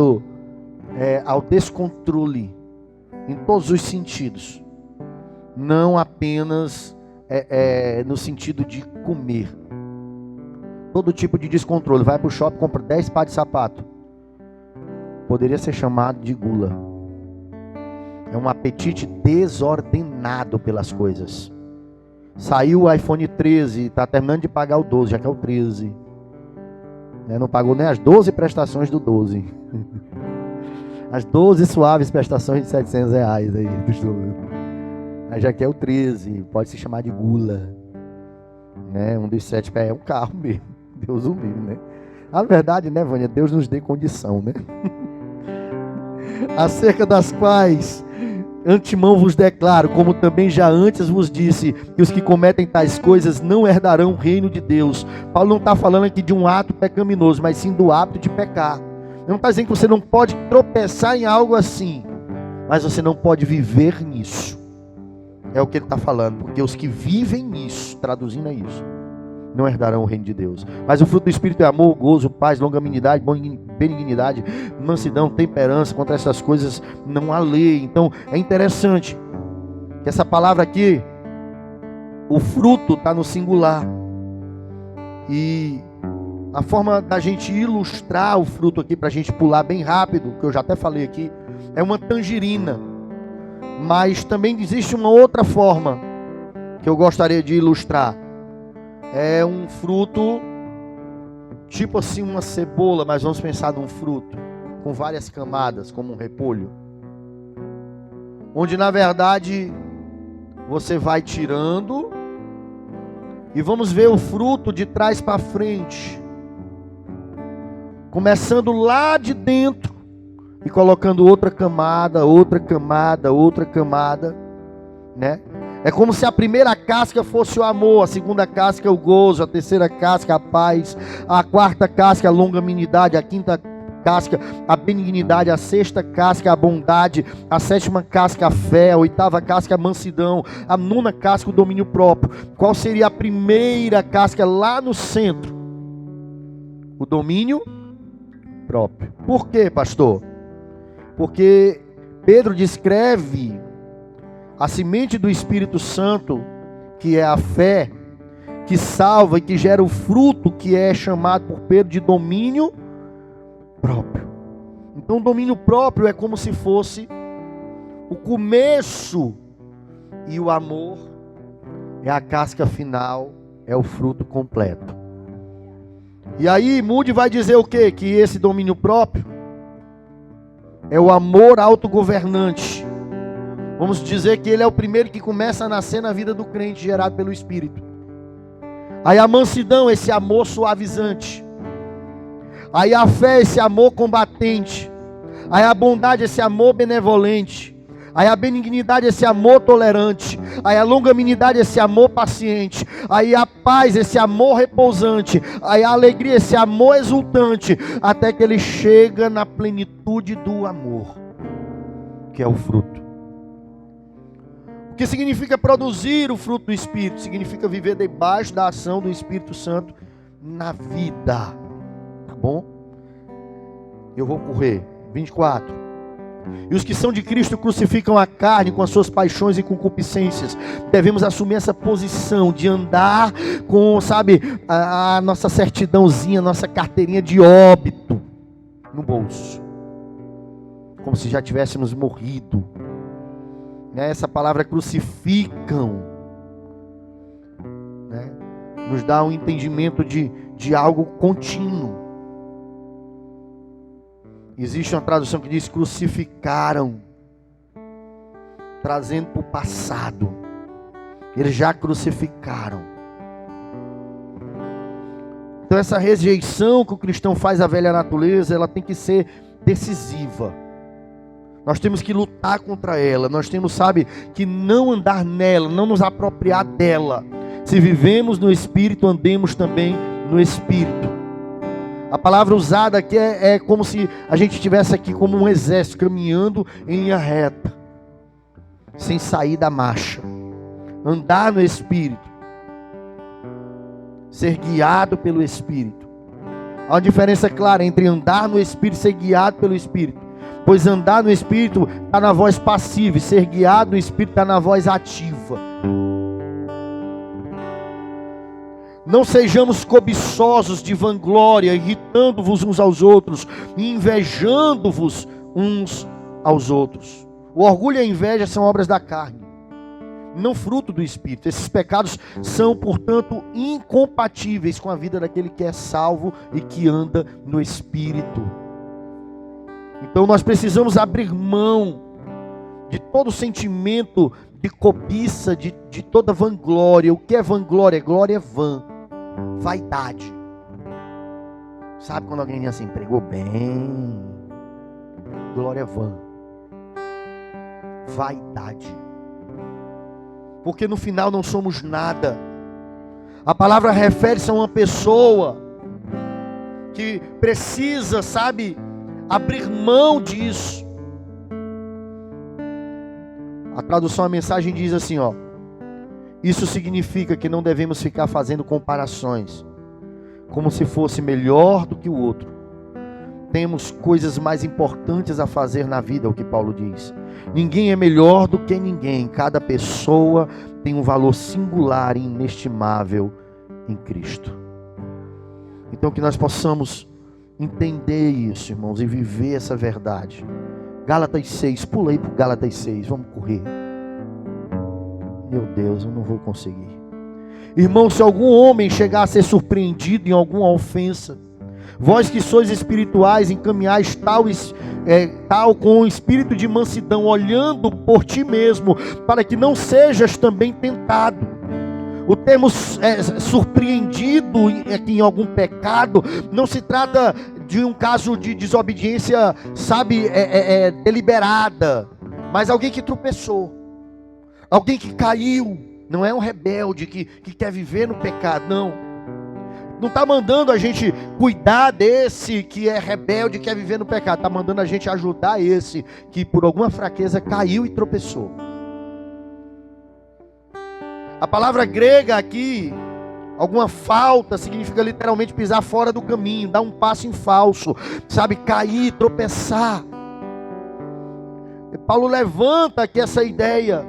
ao descontrole em todos os sentidos. Não apenas no sentido de comer. Todo tipo de descontrole. Vai para o shopping, compra 10 pares de sapato. Poderia ser chamado de gula. É um apetite desordenado pelas coisas. Saiu o iPhone 13, está terminando de pagar o 12, já quer o 13. Não pagou nem as 12 prestações do 12. As 12 suaves prestações de R$700 aí dos 12. Aí já quer o 13, pode se chamar de gula. Um dos 7 é um carro mesmo. Deus o livre, né? Na verdade, né, Vânia? Deus nos dê condição, né? Acerca das quais antemão vos declaro, como também já antes vos disse, que os que cometem tais coisas não herdarão o reino de Deus. Paulo não está falando aqui de um ato pecaminoso, mas sim do hábito de pecar. Não está dizendo que você não pode tropeçar em algo assim, mas você não pode viver nisso. É o que ele está falando, porque os que vivem nisso, traduzindo é isso, não herdarão o reino de Deus. Mas o fruto do Espírito é amor, gozo, paz, longanimidade, benignidade, mansidão, temperança. Contra essas coisas não há lei. Então é interessante que essa palavra aqui, o fruto está no singular. E a forma da gente ilustrar o fruto aqui, para a gente pular bem rápido, que eu já até falei aqui, é uma tangerina. Mas também existe uma outra forma que eu gostaria de ilustrar. É um fruto, tipo assim uma cebola, mas vamos pensar num fruto com várias camadas, como um repolho. Onde na verdade você vai tirando e vamos ver o fruto de trás para frente. Começando lá de dentro e colocando outra camada, outra camada, outra camada, né? É como se a primeira casca fosse o amor, a segunda casca é o gozo, a terceira casca a paz, a quarta casca a longanimidade, a quinta casca a benignidade, a sexta casca a bondade, a sétima casca a fé, a oitava casca a mansidão, a nona casca o domínio próprio. Qual seria a primeira casca lá no centro? O domínio próprio. Por quê, pastor? Porque Pedro descreve a semente do Espírito Santo, que é a fé, que salva e que gera o fruto que é chamado por Pedro de domínio próprio. Então o domínio próprio é como se fosse o começo, e o amor é a casca final, é o fruto completo. E aí Moody vai dizer o quê? Que esse domínio próprio é o amor autogovernante. Vamos dizer que ele é o primeiro que começa a nascer na vida do crente, gerado pelo Espírito. Aí a mansidão, esse amor suavizante. Aí a fé, esse amor combatente. Aí a bondade, esse amor benevolente. Aí a benignidade, esse amor tolerante. Aí a longanimidade, esse amor paciente. Aí a paz, esse amor repousante. Aí a alegria, esse amor exultante. Até que ele chega na plenitude do amor, que é o fruto. O que significa produzir o fruto do Espírito? Significa viver debaixo da ação do Espírito Santo na vida. Tá bom? Eu vou correr. 24. E os que são de Cristo crucificam a carne com as suas paixões e concupiscências. Devemos assumir essa posição de andar com, sabe, a nossa certidãozinha, nossa carteirinha de óbito no bolso, como se já tivéssemos morrido. Essa palavra crucificam, né? Nos dá um entendimento de algo contínuo. Existe uma tradução que diz crucificaram, trazendo para o passado. Eles já crucificaram. Então essa rejeição que o cristão faz à velha natureza, ela tem que ser decisiva. Nós temos que lutar contra ela. Nós temos, que não andar nela, não nos apropriar dela. Se vivemos no Espírito, andemos também no Espírito. A palavra usada aqui é como se a gente estivesse aqui como um exército, caminhando em linha reta, sem sair da marcha. Andar no Espírito. Ser guiado pelo Espírito. Há uma diferença clara entre andar no Espírito e ser guiado pelo Espírito. Pois andar no Espírito está na voz passiva, e ser guiado no Espírito está na voz ativa. Não sejamos cobiçosos de vanglória, irritando-vos uns aos outros, e invejando-vos uns aos outros. O orgulho e a inveja são obras da carne, não fruto do Espírito. Esses pecados são, portanto, incompatíveis com a vida daquele que é salvo e que anda no Espírito. Então nós precisamos abrir mão de todo sentimento de cobiça, de toda vanglória. O que é vanglória? Glória é vã, vaidade. Sabe quando alguém diz assim, pregou bem? Glória é vã, vaidade. Porque no final não somos nada. A palavra refere-se a uma pessoa que precisa, abrir mão disso. A tradução, a mensagem diz assim, isso significa que não devemos ficar fazendo comparações, como se fosse melhor do que o outro. Temos coisas mais importantes a fazer na vida, é o que Paulo diz. Ninguém é melhor do que ninguém. Cada pessoa tem um valor singular e inestimável em Cristo. Então que nós possamos entender isso, irmãos, e viver essa verdade. Gálatas 6, pula aí para o Gálatas 6, vamos correr. Meu Deus, eu não vou conseguir. Irmão, se algum homem chegar a ser surpreendido em alguma ofensa, vós que sois espirituais, encaminhais tal com o espírito de mansidão, olhando por ti mesmo, para que não sejas também tentado. O termo surpreendido em algum pecado, não se trata de um caso de desobediência, deliberada, mas alguém que tropeçou, alguém que caiu. Não é um rebelde que quer viver no pecado, não. Não está mandando a gente cuidar desse que é rebelde e quer viver no pecado. Está mandando a gente ajudar esse que por alguma fraqueza caiu e tropeçou. A palavra grega aqui, alguma falta, significa literalmente pisar fora do caminho, dar um passo em falso, cair, tropeçar. E Paulo levanta aqui essa ideia,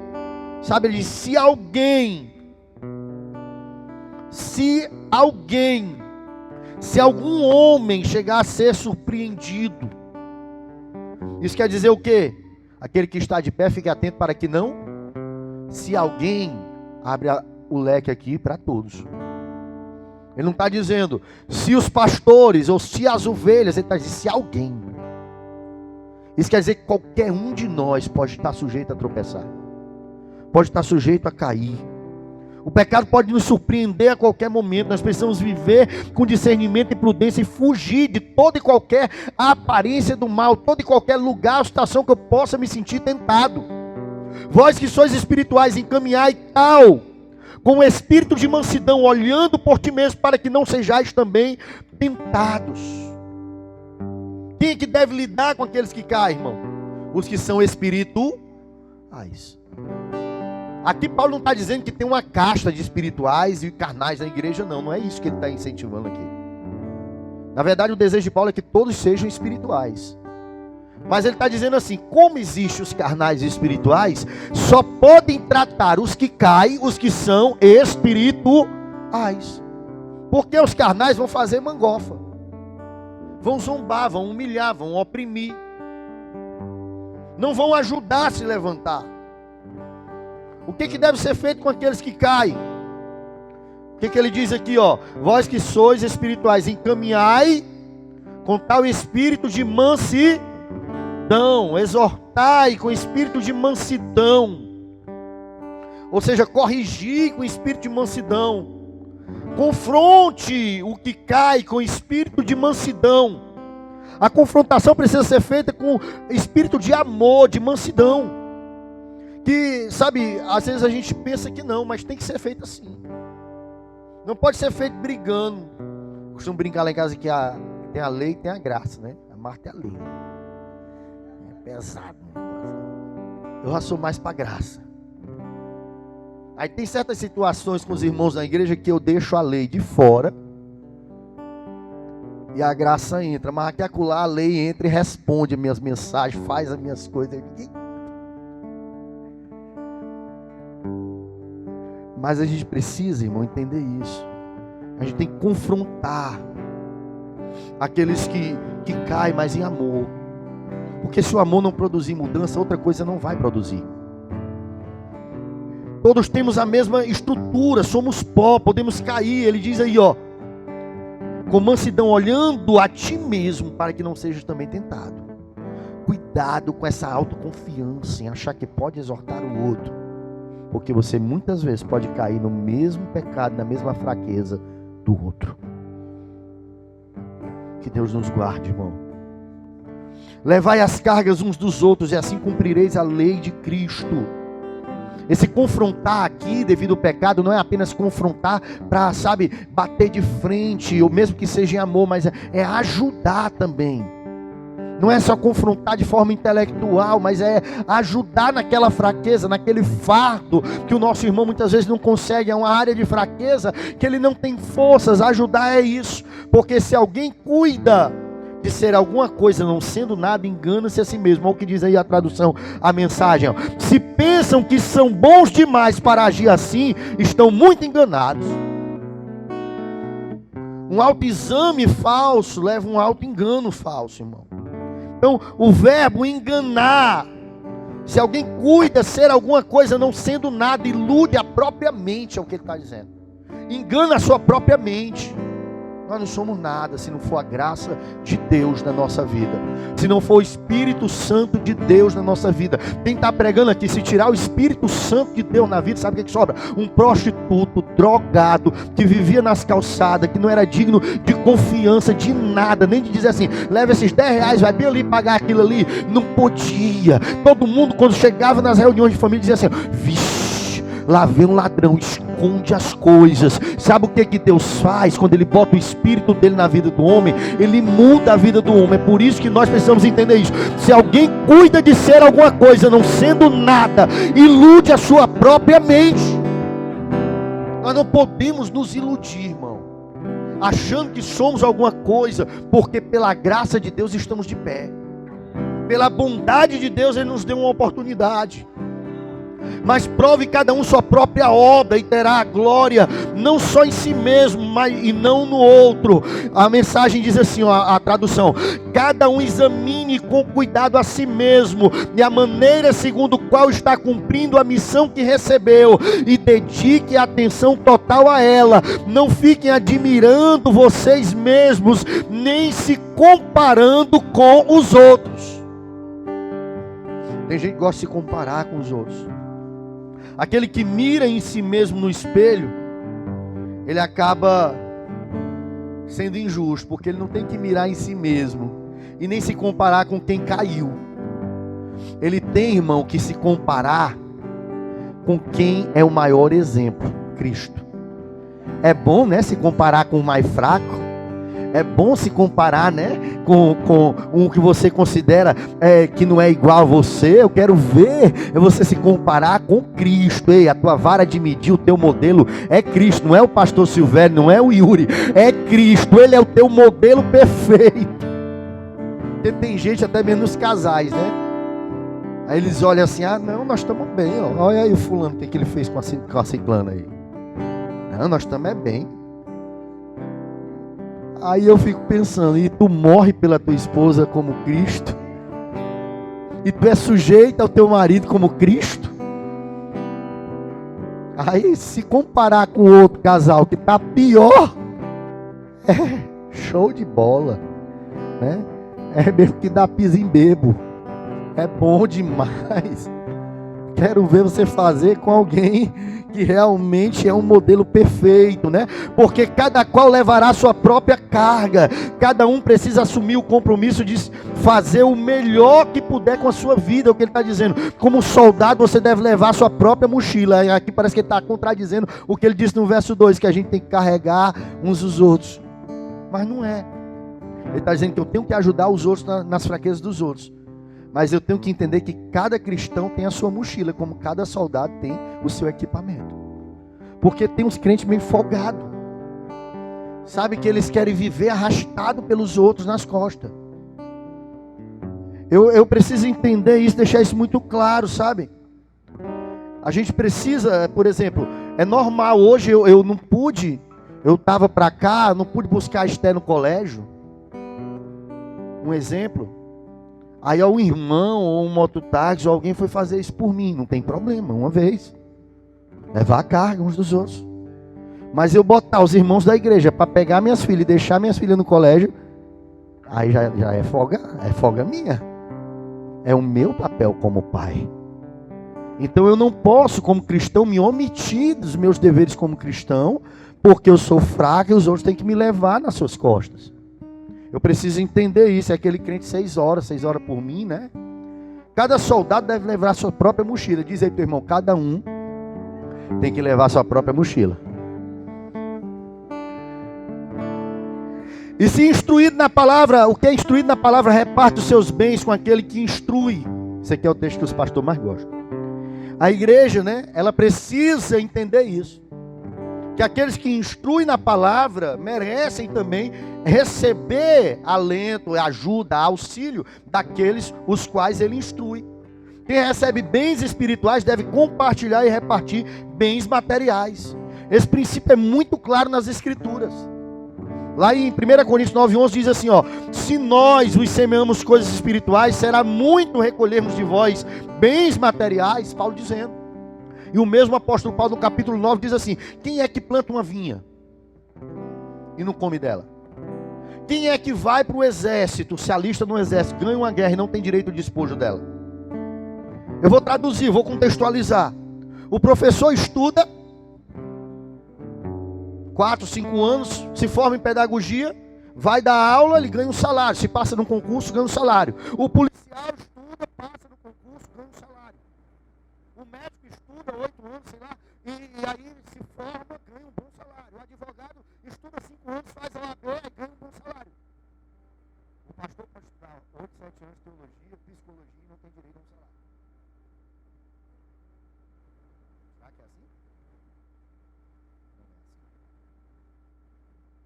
ele diz, se algum homem chegar a ser surpreendido, isso quer dizer o quê? Aquele que está de pé, fique atento para que não, se alguém, abre o leque aqui para todos. Ele não está dizendo, se os pastores, ou se as ovelhas, ele está dizendo, se alguém. Isso quer dizer que qualquer um de nós pode estar sujeito a tropeçar, pode estar sujeito a cair. O pecado pode nos surpreender a qualquer momento. Nós precisamos viver com discernimento e prudência e fugir de toda e qualquer aparência do mal, todo e qualquer lugar ou situação que eu possa me sentir tentado. Vós que sois espirituais, encaminhai tal, com o espírito de mansidão, olhando por ti mesmo, para que não sejais também tentados. Quem é que deve lidar com aqueles que caem, irmão? Os que são espirituais. Aqui Paulo não está dizendo que tem uma casta de espirituais e carnais na igreja, não é isso que ele está incentivando aqui. Na verdade, o desejo de Paulo é que todos sejam espirituais. Mas ele está dizendo assim, como existem os carnais e espirituais, só podem tratar os que caem, os que são espirituais. Porque os carnais vão fazer mangofa, vão zombar, vão humilhar, vão oprimir, não vão ajudar a se levantar. O que deve ser feito com aqueles que caem? O que ele diz aqui, vós que sois espirituais, encaminhai com tal espírito de mansidão, exortai com espírito de mansidão, ou seja, corrigir com espírito de mansidão, confronte o que cai com espírito de mansidão, A confrontação precisa ser feita com espírito de amor, de mansidão. Que, sabe, às vezes a gente pensa que não, mas tem que ser feito assim. Não pode ser feito brigando. Costumo brincar lá em casa que tem a lei e tem a graça, né? A Marta é a lei. É pesado. Eu já sou mais para graça. Aí tem certas situações com os irmãos na igreja que eu deixo a lei de fora e a graça entra. Mas aqui acolá a lei entra e responde as minhas mensagens, faz as minhas coisas. Mas a gente precisa, irmão, entender isso. A gente tem que confrontar aqueles que caem, mas em amor. Porque se o amor não produzir mudança, outra coisa não vai produzir. Todos temos a mesma estrutura, somos pó, podemos cair. Ele diz aí, ó, com mansidão, olhando a ti mesmo, para que não sejas também tentado. Cuidado com essa autoconfiança, em achar que pode exortar o outro. Porque você muitas vezes pode cair no mesmo pecado, na mesma fraqueza do outro. Que Deus nos guarde, irmão. Levai as cargas uns dos outros, e assim cumprireis a lei de Cristo. Esse confrontar aqui, devido ao pecado, não é apenas confrontar para, sabe, bater de frente, ou mesmo que seja em amor, mas é ajudar também. Não é só confrontar de forma intelectual, mas é ajudar naquela fraqueza, naquele fardo que o nosso irmão muitas vezes não consegue. É uma área de fraqueza que ele não tem forças. Ajudar é isso. Porque se alguém cuida de ser alguma coisa, não sendo nada, engana-se a si mesmo. Olha o que diz aí a tradução, a mensagem. Ó. Se pensam que são bons demais para agir assim, estão muito enganados. Um autoexame falso leva um autoengano falso, irmão. Então, o verbo enganar, se alguém cuida ser alguma coisa não sendo nada, ilude a própria mente, é o que ele está dizendo. Engana a sua própria mente. Nós não somos nada se não for a graça de Deus na nossa vida. Se não for o Espírito Santo de Deus na nossa vida. Quem está pregando aqui, se tirar o Espírito Santo de Deus na vida, sabe o que sobra? Um prostituto, drogado, que vivia nas calçadas, que não era digno de confiança, de nada, nem de dizer assim, leva esses 10 reais, vai bem ali pagar aquilo ali. Não podia. Todo mundo, quando chegava nas reuniões de família, dizia assim, vixe, lá vem um ladrão, esconde as coisas. Sabe o que Deus faz quando Ele bota o Espírito dele na vida do homem? Ele muda a vida do homem. É por isso que nós precisamos entender isso. Se alguém cuida de ser alguma coisa não sendo nada, ilude a sua própria mente. Nós não podemos nos iludir, irmão, achando que somos alguma coisa, porque pela graça de Deus estamos de pé. Pela bondade de Deus Ele nos deu uma oportunidade. Mas prove cada um sua própria obra e terá a glória, não só em si mesmo, mas e não no outro. A mensagem diz assim, ó, a tradução: cada um examine com cuidado a si mesmo e a maneira segundo qual está cumprindo a missão que recebeu, e dedique atenção total a ela. Não fiquem admirando vocês mesmos, nem se comparando com os outros. Tem gente que gosta de se comparar com os outros. Aquele que mira em si mesmo no espelho, ele acaba sendo injusto, porque ele não tem que mirar em si mesmo e nem se comparar com quem caiu. Ele tem, irmão, que se comparar com quem é o maior exemplo, Cristo. É bom, né, se comparar com o mais fraco. É bom se comparar, né, com um que você considera que não é igual a você. Eu quero ver você se comparar com Cristo. Ei, a tua vara de medir, o teu modelo é Cristo. Não é o pastor Silvério, não é o Yuri. É Cristo, Ele é o teu modelo perfeito. Porque tem gente, até mesmo nos casais, né? Aí eles olham assim, ah não, nós estamos bem. Ó. Olha aí o fulano, o que ele fez com a ciclana aí. Não, nós estamos bem. Aí eu fico pensando, e tu morre pela tua esposa como Cristo? E tu é sujeito ao teu marido como Cristo? Aí se comparar com o outro casal que está pior, show de bola, né? É mesmo que dá piso em bebo. É bom demais. Quero ver você fazer com alguém que realmente é um modelo perfeito, né? Porque cada qual levará a sua própria carga, cada um precisa assumir o compromisso de fazer o melhor que puder com a sua vida, é o que ele está dizendo. Como soldado você deve levar a sua própria mochila. Aqui parece que ele está contradizendo o que ele disse no verso 2, que a gente tem que carregar uns os outros, mas não é. Ele está dizendo que eu tenho que ajudar os outros nas fraquezas dos outros, mas eu tenho que entender que cada cristão tem a sua mochila, como cada soldado tem o seu equipamento. Porque tem uns crentes meio folgados, sabe, que eles querem viver arrastado pelos outros nas costas. Eu preciso entender isso, deixar isso muito claro, sabe? A gente precisa, por exemplo, é normal, hoje eu não pude, eu estava para cá, não pude buscar a Esté no colégio, um exemplo. Aí um irmão ou um mototáxi ou alguém foi fazer isso por mim, não tem problema, uma vez. Levar a carga uns dos outros. Mas eu botar os irmãos da igreja para pegar minhas filhas e deixar minhas filhas no colégio, aí já é folga minha. É o meu papel como pai. Então eu não posso, como cristão, me omitir dos meus deveres como cristão, porque eu sou fraco e os outros têm que me levar nas suas costas. Eu preciso entender isso. É aquele crente 6 horas por mim, né? Cada soldado deve levar a sua própria mochila. Diz aí, teu irmão, cada um tem que levar a sua própria mochila. E se instruído na palavra, o que é instruído na palavra, reparte os seus bens com aquele que instrui. Esse aqui é o texto que os pastores mais gostam. A igreja, né? Ela precisa entender isso. Que aqueles que instruem na palavra merecem também receber alento, ajuda, auxílio daqueles os quais ele instrui. Quem recebe bens espirituais deve compartilhar e repartir bens materiais. Esse princípio é muito claro nas Escrituras. Lá em 1 Coríntios 9:11 diz assim, ó: se nós vos semeamos coisas espirituais, será muito recolhermos de vós bens materiais. Paulo dizendo. E o mesmo apóstolo Paulo no capítulo 9 diz assim: quem é que planta uma vinha e não come dela? Quem é que vai para o exército, se alista no exército, ganha uma guerra e não tem direito de despojo dela? Eu vou traduzir, vou contextualizar. O professor estuda 4, 5 anos, se forma em pedagogia, vai dar aula, ele ganha um salário. Se passa num concurso, ganha um salário. O policial estuda, passa no concurso, ganha um salário. O médico estuda 8 anos, sei lá, e aí se forma, ganha um bom salário. O advogado estuda 5 anos, faz a OAB, ganha um bom salário. O pastor pode estudar 8, 7 anos de teologia, psicologia e não tem direito a um salário. Será que é assim? Não é assim.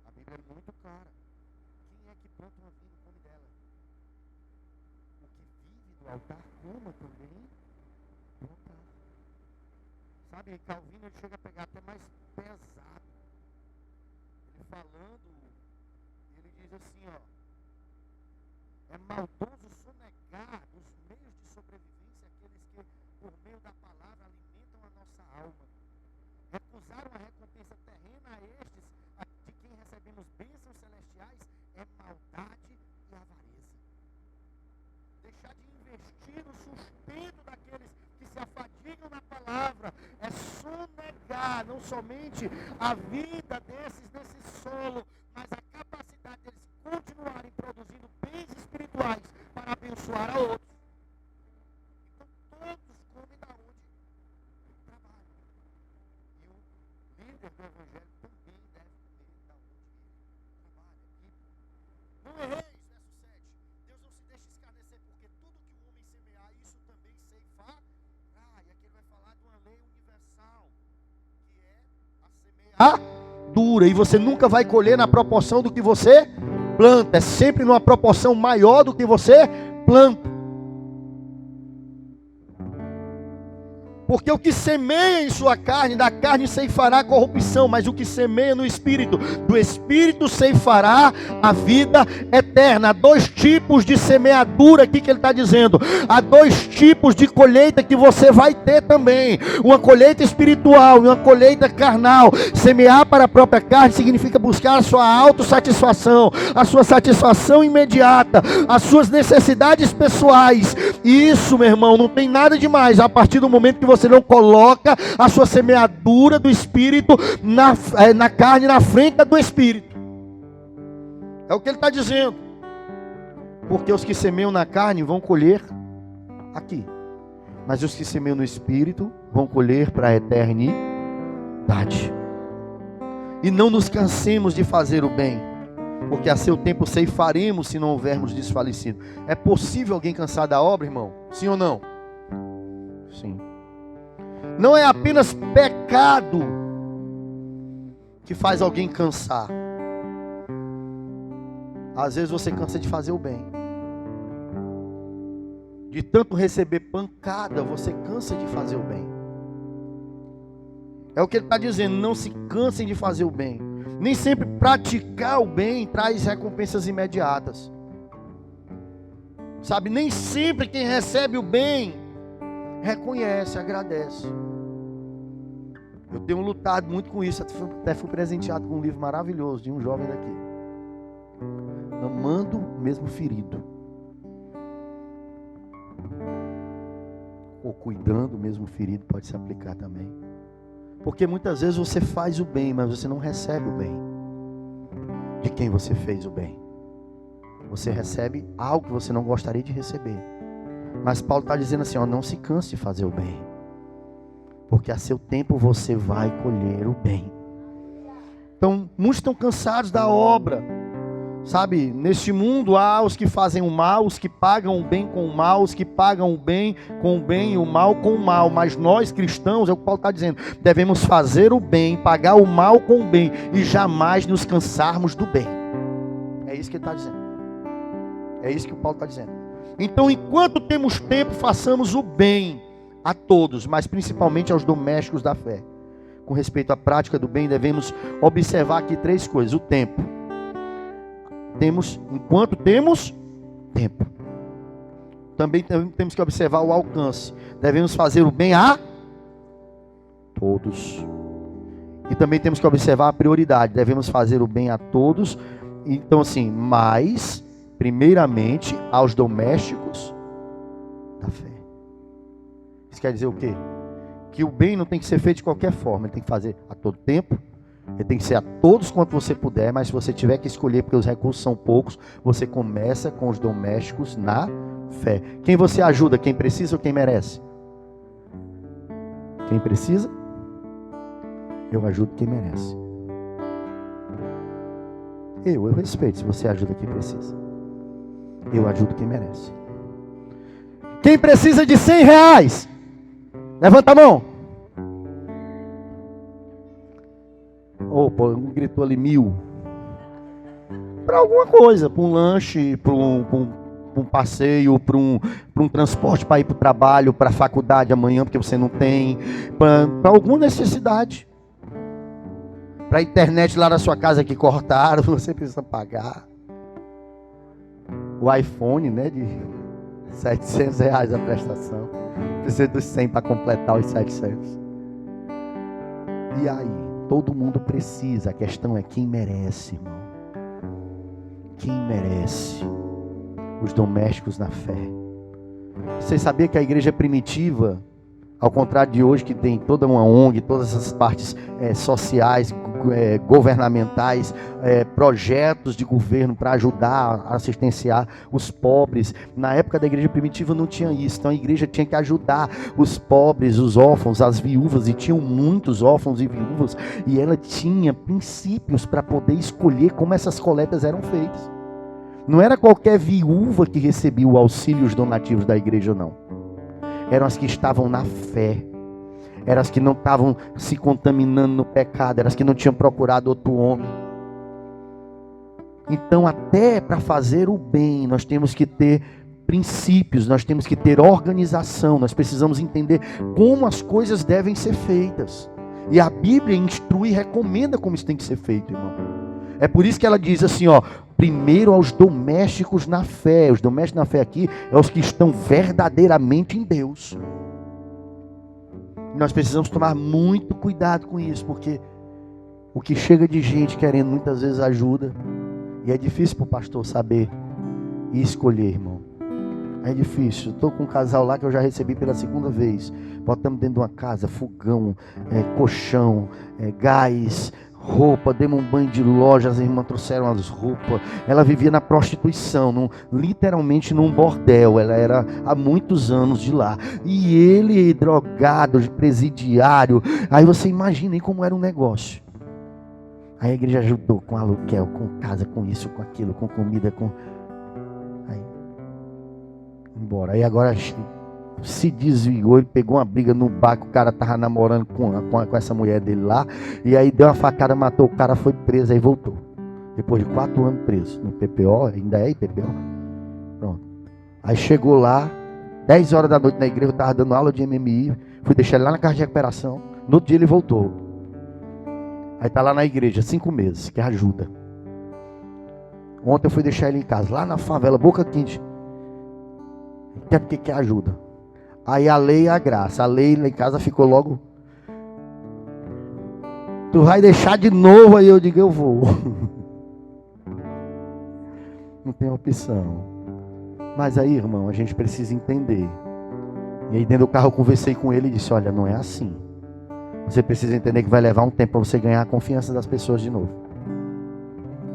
A Bíblia é muito clara. Quem é que planta uma vinha e come dela? O que vive do altar coma também. Sabe, Calvino ele chega a pegar até mais pesado. Ele falando, ele diz assim, ó: é maldoso sonegar os meios de sobrevivência aqueles que, por meio da palavra, alimentam a nossa alma. Recusar uma recompensa terrena a estes, de quem recebemos bênçãos celestiais, é maldade e avareza. Deixar de investir no sustento daqueles que se afadigam na palavra é sonegar não somente a vida desses nesse solo, mas a capacidade deles continuarem produzindo bens espirituais para abençoar a outros. Então todos comem da onde trabalham. E o líder do evangelho também deve comer da onde ele trabalha. Não erreis, verso 7. Deus não se deixa escarnecer, porque tudo que o homem semear, isso também ceifará. E aqui ele vai falar de uma lei universal, que é a semeadura. E você nunca vai colher na proporção do que você planta. É sempre numa proporção maior do que você planta. Porque o que semeia em sua carne, da carne ceifará a corrupção, mas o que semeia no Espírito, do Espírito ceifará a vida eterna. Há 2 tipos de semeadura aqui que ele está dizendo. Há 2 tipos de colheita que você vai ter também. Uma colheita espiritual e uma colheita carnal. Semear para a própria carne significa buscar a sua autossatisfação, a sua satisfação imediata, as suas necessidades pessoais. E isso, meu irmão, não tem nada demais a partir do momento que você você não coloca a sua semeadura do Espírito na carne, na frente do Espírito. É o que ele está dizendo. Porque os que semeiam na carne vão colher aqui. Mas os que semeiam no Espírito vão colher para a eternidade. E não nos cansemos de fazer o bem, porque a seu tempo ceifaremos se não houvermos desfalecido. É possível alguém cansar da obra, irmão? Sim ou não? Sim. Não é apenas pecado que faz alguém cansar. Às vezes você cansa de fazer o bem. De tanto receber pancada, você cansa de fazer o bem. É o que ele está dizendo, não se cansem de fazer o bem. Nem sempre praticar o bem traz recompensas imediatas. Sabe, nem sempre quem recebe o bem reconhece, agradece. Eu tenho lutado muito com isso, até fui presenteado com um livro maravilhoso de um jovem daqui. Amando mesmo ferido. Ou cuidando mesmo ferido pode se aplicar também. Porque muitas vezes você faz o bem, mas você não recebe o bem de quem você fez o bem. Você recebe algo que você não gostaria de receber. Mas Paulo está dizendo assim, ó, não se canse de fazer o bem. Porque a seu tempo você vai colher o bem. Então, muitos estão cansados da obra. Sabe, neste mundo há os que fazem o mal, os que pagam o bem com o mal, os que pagam o bem com o bem e o mal com o mal. Mas nós cristãos, é o que Paulo está dizendo, devemos fazer o bem, pagar o mal com o bem e jamais nos cansarmos do bem. É isso que ele está dizendo. É isso que o Paulo está dizendo. Então, enquanto temos tempo, façamos o bem a todos, mas principalmente aos domésticos da fé. Com respeito à prática do bem, devemos observar aqui 3 coisas. O tempo. Enquanto temos tempo. Também temos que observar o alcance. Devemos fazer o bem a todos. E também temos que observar a prioridade. Devemos fazer o bem a todos. Então assim, mas primeiramente aos domésticos da fé. Isso quer dizer o quê? Que o bem não tem que ser feito de qualquer forma. Ele tem que fazer a todo tempo. Ele tem que ser a todos quanto você puder, mas se você tiver que escolher, porque os recursos são poucos, você começa com os domésticos na fé. Quem você ajuda? Quem precisa ou quem merece? Quem precisa? Eu ajudo quem merece. Eu respeito se você ajuda quem precisa. Eu ajudo quem merece. Quem precisa de R$100? Levanta a mão. Opa, um gritou ali 1.000. Para alguma coisa, para um lanche, para um passeio, para um transporte para ir para o trabalho, para a faculdade amanhã, porque você não tem, para alguma necessidade. Para a internet lá na sua casa que cortaram, você precisa pagar. O iPhone, né, de R$700 a prestação. Precisa dos 100 para completar os 700. E aí? Todo mundo precisa, a questão é quem merece, irmão. Quem merece? Os domésticos na fé. Você sabia que a igreja primitiva, ao contrário de hoje que tem toda uma ONG, todas essas partes sociais, governamentais, projetos de governo para ajudar a assistenciar os pobres. Na época da igreja primitiva não tinha isso. Então a igreja tinha que ajudar os pobres, os órfãos, as viúvas, e tinham muitos órfãos e viúvas, e ela tinha princípios para poder escolher como essas coletas eram feitas. Não era qualquer viúva que recebia o auxílio e os donativos da igreja, não. Eram as que estavam na fé. Eram as que não estavam se contaminando no pecado. Eram as que não tinham procurado outro homem. Então, até para fazer o bem, nós temos que ter princípios, nós temos que ter organização, nós precisamos entender como as coisas devem ser feitas. E a Bíblia instrui e recomenda como isso tem que ser feito, irmão. É por isso que ela diz assim, ó, primeiro aos domésticos na fé. Os domésticos na fé aqui é os que estão verdadeiramente em Deus. Nós precisamos tomar muito cuidado com isso, porque o que chega de gente querendo muitas vezes ajuda, e é difícil para o pastor saber e escolher, irmão. É difícil. Estou com um casal lá que eu já recebi pela segunda vez. Botamos dentro de uma casa, fogão, colchão, gás, roupa, demos um banho de loja, as irmãs trouxeram as roupas. Ela vivia na prostituição, literalmente num bordel. Ela era há muitos anos de lá. E ele, drogado, presidiário. Aí você imagina aí como era um negócio. Aí a igreja ajudou com aluguel, com casa, com isso, com aquilo, com comida, com... Aí, embora. Aí agora se desligou, ele pegou uma briga no bar, que o cara tava namorando com essa mulher dele lá, e aí deu uma facada, matou o cara, foi preso, aí voltou. Depois de 4 anos preso, no PPO, ainda é PPO. Pronto. Aí chegou lá, 10 horas da noite na igreja, eu tava dando aula de MMI, fui deixar ele lá na casa de recuperação, no outro dia ele voltou. Aí tá lá na igreja, 5 meses, que ajuda. Ontem eu fui deixar ele em casa, lá na favela, Boca Quente. Quer porque quer ajuda. Aí a lei e a graça. A lei lá em casa ficou logo. Tu vai deixar de novo? Aí eu digo, eu vou. Não tem opção. Mas aí, irmão, a gente precisa entender. E aí dentro do carro eu conversei com ele e disse, olha, não é assim. Você precisa entender que vai levar um tempo para você ganhar a confiança das pessoas de novo.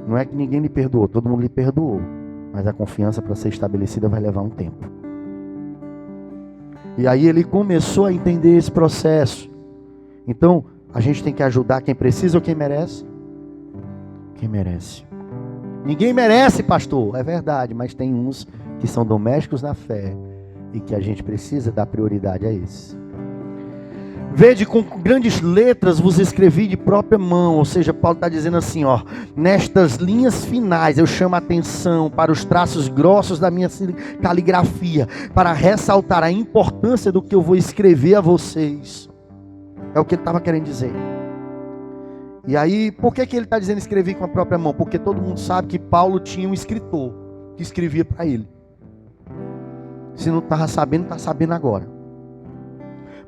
Não é que ninguém lhe perdoou, todo mundo lhe perdoou. Mas a confiança para ser estabelecida vai levar um tempo. E aí ele começou a entender esse processo. Então, a gente tem que ajudar quem precisa ou quem merece? Quem merece. Ninguém merece, pastor. É verdade, mas tem uns que são domésticos na fé e que a gente precisa dar prioridade a esses. Vede, com grandes letras vos escrevi de própria mão. Ou seja, Paulo está dizendo assim, ó, nestas linhas finais eu chamo a atenção para os traços grossos da minha caligrafia, para ressaltar a importância do que eu vou escrever a vocês. É o que ele estava querendo dizer. E aí, por que ele está dizendo escrever com a própria mão? Porque todo mundo sabe que Paulo tinha um escritor que escrevia para ele. Se não estava sabendo, está sabendo agora.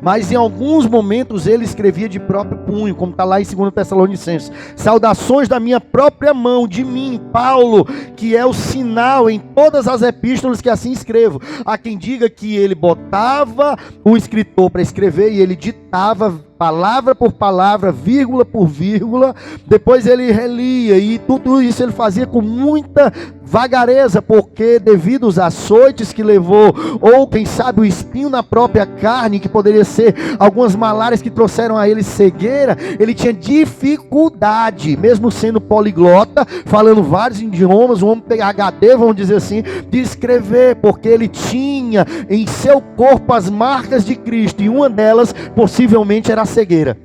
Mas em alguns momentos ele escrevia de próprio punho, como está lá em 2 Tessalonicenses. Saudações da minha própria mão, de mim, Paulo, que é o sinal em todas as epístolas que assim escrevo. Há quem diga que ele botava o escritor para escrever e ele ditava palavra por palavra, vírgula por vírgula, depois ele relia, e tudo isso ele fazia com muita vagareza, porque devido aos açoites que levou, ou quem sabe o espinho na própria carne, que poderia ser algumas malárias que trouxeram a ele cegueira, ele tinha dificuldade, mesmo sendo poliglota, falando vários idiomas, um homem PhD, vamos dizer assim, de escrever, porque ele tinha em seu corpo as marcas de Cristo, e uma delas possivelmente era a cegueira,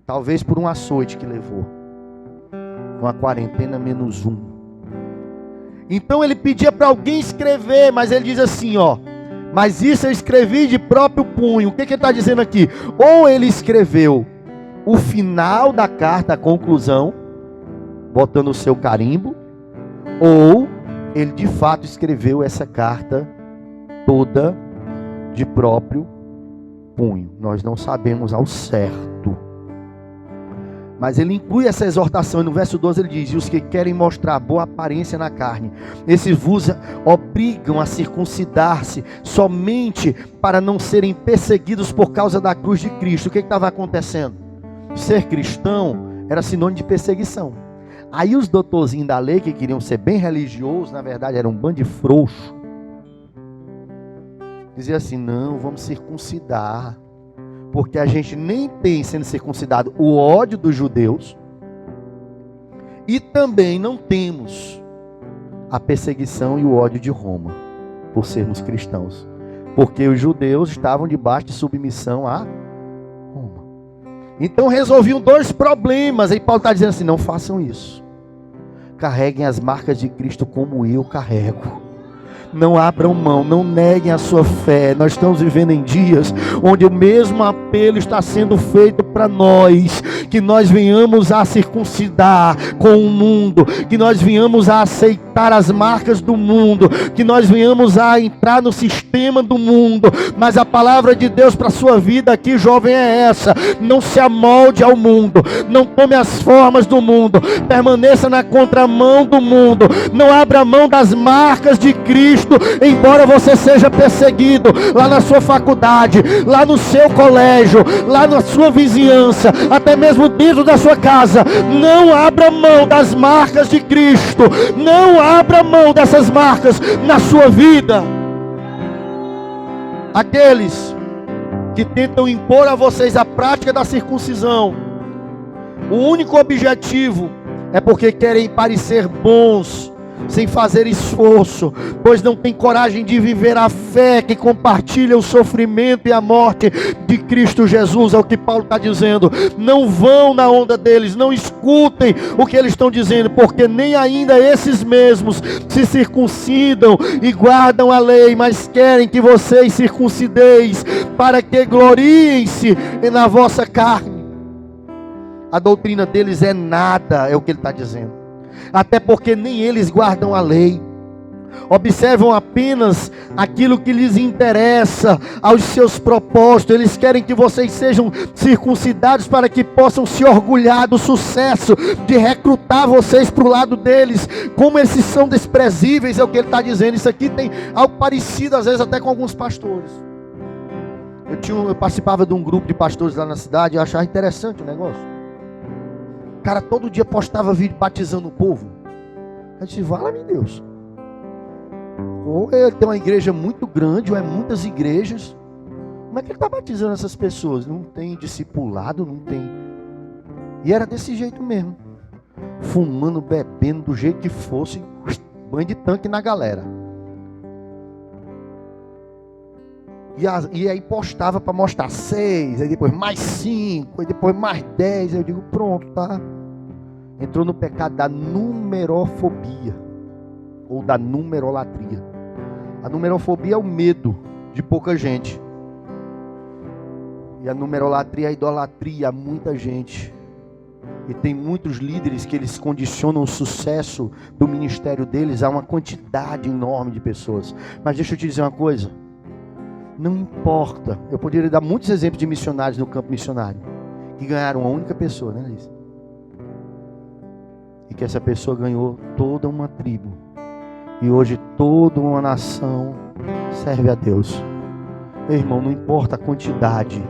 talvez por um açoite que levou, uma quarentena -1. Então ele pedia para alguém escrever, mas ele diz assim, ó, mas isso eu escrevi de próprio punho. O que ele está dizendo aqui? Ou ele escreveu o final da carta, a conclusão, botando o seu carimbo, ou ele de fato escreveu essa carta toda de próprio punho. Nós não sabemos ao certo. Mas ele inclui essa exortação, e no verso 12 ele diz, e os que querem mostrar boa aparência na carne, esses vos obrigam a circuncidar-se, somente para não serem perseguidos por causa da cruz de Cristo. O que estava acontecendo? Ser cristão era sinônimo de perseguição. Aí os doutorzinhos da lei, que queriam ser bem religiosos, na verdade eram um bando de frouxo, dizia assim, não, vamos circuncidar, porque a gente nem tem, sendo circuncidado, o ódio dos judeus, e também não temos a perseguição e o ódio de Roma, por sermos cristãos, porque os judeus estavam debaixo de submissão a Roma. Então resolviam 2 problemas, aí Paulo está dizendo assim, não façam isso, carreguem as marcas de Cristo como eu carrego. Não abram mão, não neguem a sua fé. Nós estamos vivendo em dias onde o mesmo apelo está sendo feito para nós, que nós venhamos a circuncidar com o mundo, que nós venhamos a aceitar as marcas do mundo, que nós venhamos a entrar no sistema do mundo. Mas a palavra de Deus para a sua vida aqui, jovem, é essa: não se amolde ao mundo, não tome as formas do mundo, permaneça na contramão do mundo, não abra mão das marcas de Cristo. Cristo, embora você seja perseguido lá na sua faculdade, lá no seu colégio, lá na sua vizinhança, até mesmo dentro da sua casa, não abra mão das marcas de Cristo, não abra mão dessas marcas na sua vida. Aqueles que tentam impor a vocês a prática da circuncisão, o único objetivo é porque querem parecer bons, sem fazer esforço, pois não tem coragem de viver a fé que compartilha o sofrimento e a morte de Cristo Jesus. É o que Paulo está dizendo. Não vão na onda deles, não escutem o que eles estão dizendo, porque nem ainda esses mesmos se circuncidam e guardam a lei, mas querem que vocês circuncideis, para que gloriem-se na vossa carne. A doutrina deles é nada, é o que ele está dizendo. Até porque nem eles guardam a lei, observam apenas aquilo que lhes interessa, aos seus propósitos. Eles querem que vocês sejam circuncidados para que possam se orgulhar do sucesso de recrutar vocês para o lado deles. Como esses são desprezíveis, é o que ele está dizendo. Isso aqui tem algo parecido às vezes até com alguns pastores. Eu participava de um grupo de pastores lá na cidade, eu achava interessante o negócio. O cara todo dia postava vídeo batizando o povo. Eu disse, vala-me Deus. Ou ele tem uma igreja muito grande, ou é muitas igrejas. Como é que ele está batizando essas pessoas? Não tem discipulado, não tem. E era desse jeito mesmo. Fumando, bebendo, do jeito que fosse. Banho de tanque na galera. E aí postava para mostrar 6, aí depois mais 5, aí depois mais 10. Eu digo, pronto, tá? Entrou no pecado da numerofobia, ou da numerolatria. A numerofobia é o medo de pouca gente. E a numerolatria é a idolatria a muita gente. E tem muitos líderes que eles condicionam o sucesso do ministério deles a uma quantidade enorme de pessoas. Mas deixa eu te dizer uma coisa. Não importa, eu poderia dar muitos exemplos de missionários no campo missionário que ganharam uma única pessoa, né, Liz? E que essa pessoa ganhou toda uma tribo. E hoje toda uma nação serve a Deus. Meu irmão, não importa a quantidade,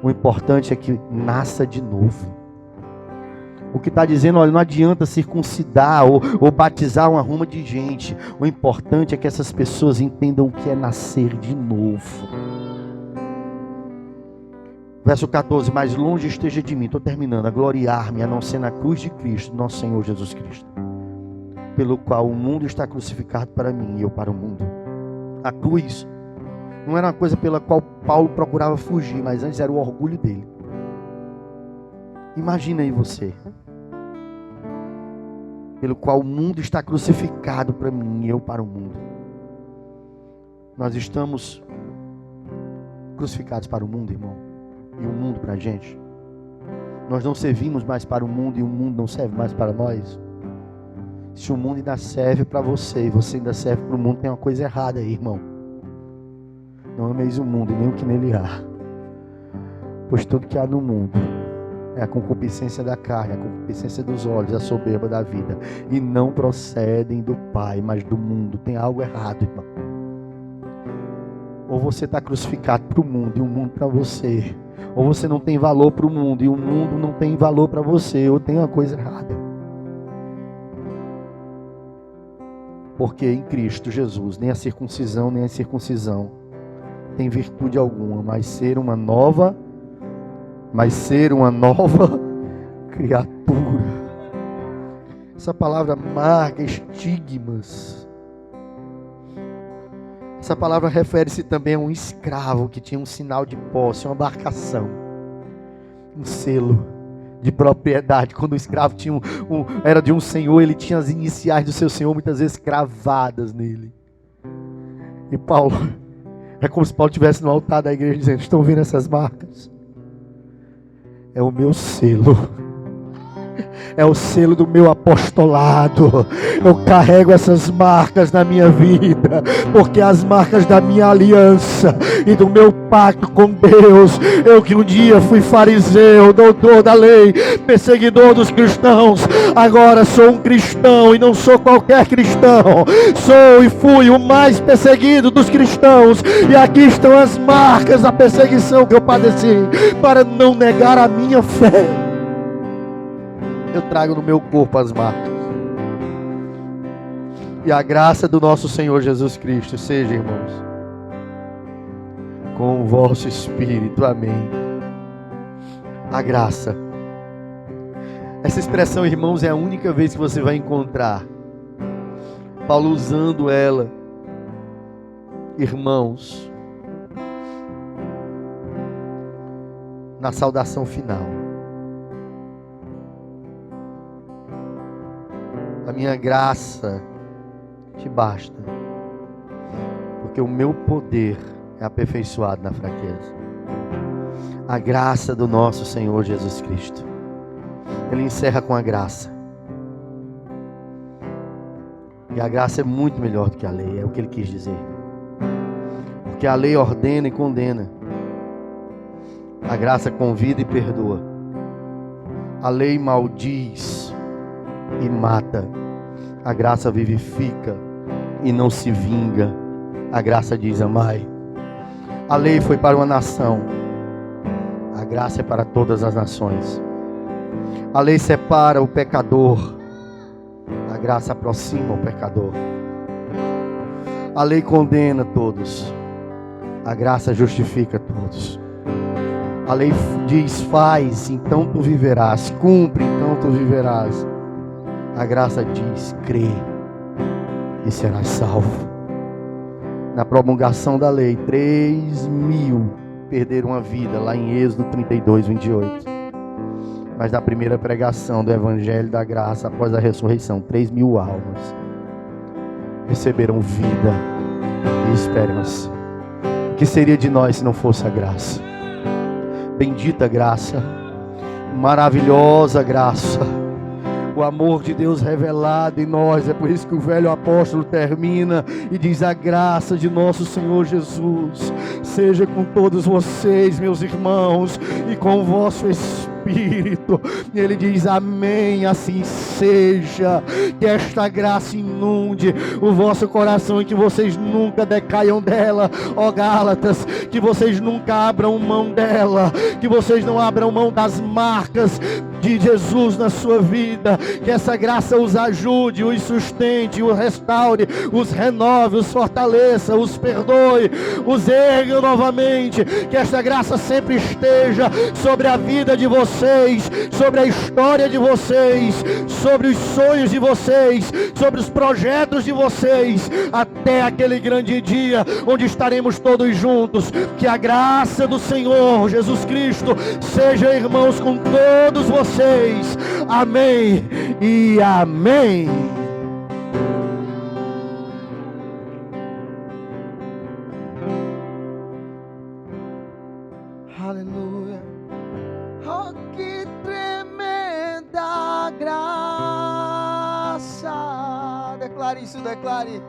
o importante é que nasça de novo. O que está dizendo, olha, não adianta circuncidar ou batizar uma ruma de gente. O importante é que essas pessoas entendam o que é nascer de novo. Verso 14, mais longe esteja de mim, estou terminando, a gloriar-me, a não ser na cruz de Cristo, nosso Senhor Jesus Cristo, pelo qual o mundo está crucificado para mim e eu para o mundo. A cruz não era uma coisa pela qual Paulo procurava fugir, mas antes era o orgulho dele. Imagina aí você, pelo qual o mundo está crucificado para mim e eu para o mundo. Nós estamos crucificados para o mundo, irmão, e o mundo para a gente. Nós não servimos mais para o mundo e o mundo não serve mais para nós. Se o mundo ainda serve para você e você ainda serve para o mundo, tem uma coisa errada aí, irmão. Não ameis o mundo, nem o que nele há, pois tudo que há no mundo é a concupiscência da carne, a concupiscência dos olhos, a soberba da vida, e não procedem do Pai, mas do mundo. Tem algo errado, irmão. Ou você está crucificado para o mundo e o mundo para você, ou você não tem valor para o mundo e o mundo não tem valor para você, ou tem uma coisa errada. Porque em Cristo Jesus, nem a circuncisão nem a incircuncisão tem virtude alguma, mas ser uma nova criatura. Essa palavra marca estigmas. Essa palavra refere-se também a um escravo que tinha um sinal de posse, uma marcação, um selo de propriedade. Quando o escravo tinha era de um senhor, ele tinha as iniciais do seu senhor muitas vezes cravadas nele. E Paulo, é como se Paulo estivesse no altar da igreja dizendo: estão vendo essas marcas? É o meu selo. É o selo do meu apostolado. Eu carrego essas marcas na minha vida, porque as marcas da minha aliança e do meu pacto com Deus. Eu que um dia fui fariseu, doutor da lei, perseguidor dos cristãos, agora sou um cristão e não sou qualquer cristão. Sou e fui o mais perseguido dos cristãos, e aqui estão as marcas da perseguição que eu padeci, para não negar a minha fé. Eu trago no meu corpo as marcas. E a graça do nosso Senhor Jesus Cristo seja, irmãos, com o vosso espírito. Amém. A graça. Essa expressão, irmãos, é a única vez que você vai encontrar Paulo usando ela, irmãos, na saudação final. A minha graça te basta, porque o meu poder é aperfeiçoado na fraqueza. A graça do nosso Senhor Jesus Cristo. Ele encerra com a graça. E a graça é muito melhor do que a lei, é o que ele quis dizer. Porque a lei ordena e condena. A graça convida e perdoa. A lei maldiz e mata. A graça vivifica e não se vinga. A graça diz: amai. A lei foi para uma nação. A graça é para todas as nações. A lei separa o pecador. A graça aproxima o pecador. A lei condena todos. A graça justifica todos. A lei diz: faz, então tu viverás. Cumpre, então tu viverás. A graça diz: crê e serás salvo. Na promulgação da lei, 3.000 perderam a vida, lá em Êxodo 32, 28. Mas na primeira pregação do Evangelho da Graça, após a ressurreição, 3.000 almas receberam vida e esperança. O que seria de nós se não fosse a graça? Bendita graça, maravilhosa graça, o amor de Deus revelado em nós. É por isso que o velho apóstolo termina e diz: a graça de nosso Senhor Jesus seja com todos vocês, meus irmãos, e com o vosso Espírito. E ele diz: amém, assim seja. Que esta graça inunde o vosso coração e que vocês nunca decaiam dela, ó Gálatas. Que vocês nunca abram mão dela, que vocês não abram mão das marcas de Jesus na sua vida. Que essa graça os ajude, os sustente, os restaure, os renove, os fortaleça, os perdoe, os erga novamente. Que esta graça sempre esteja sobre a vida de vocês, sobre a história de vocês, sobre os sonhos de vocês, sobre os projetos de vocês, até aquele grande dia onde estaremos todos juntos. Que a graça do Senhor Jesus Cristo seja, irmãos, com todos vocês. Amém e amém. Aleluia. Oh, que tremenda graça. Declare isso, declare.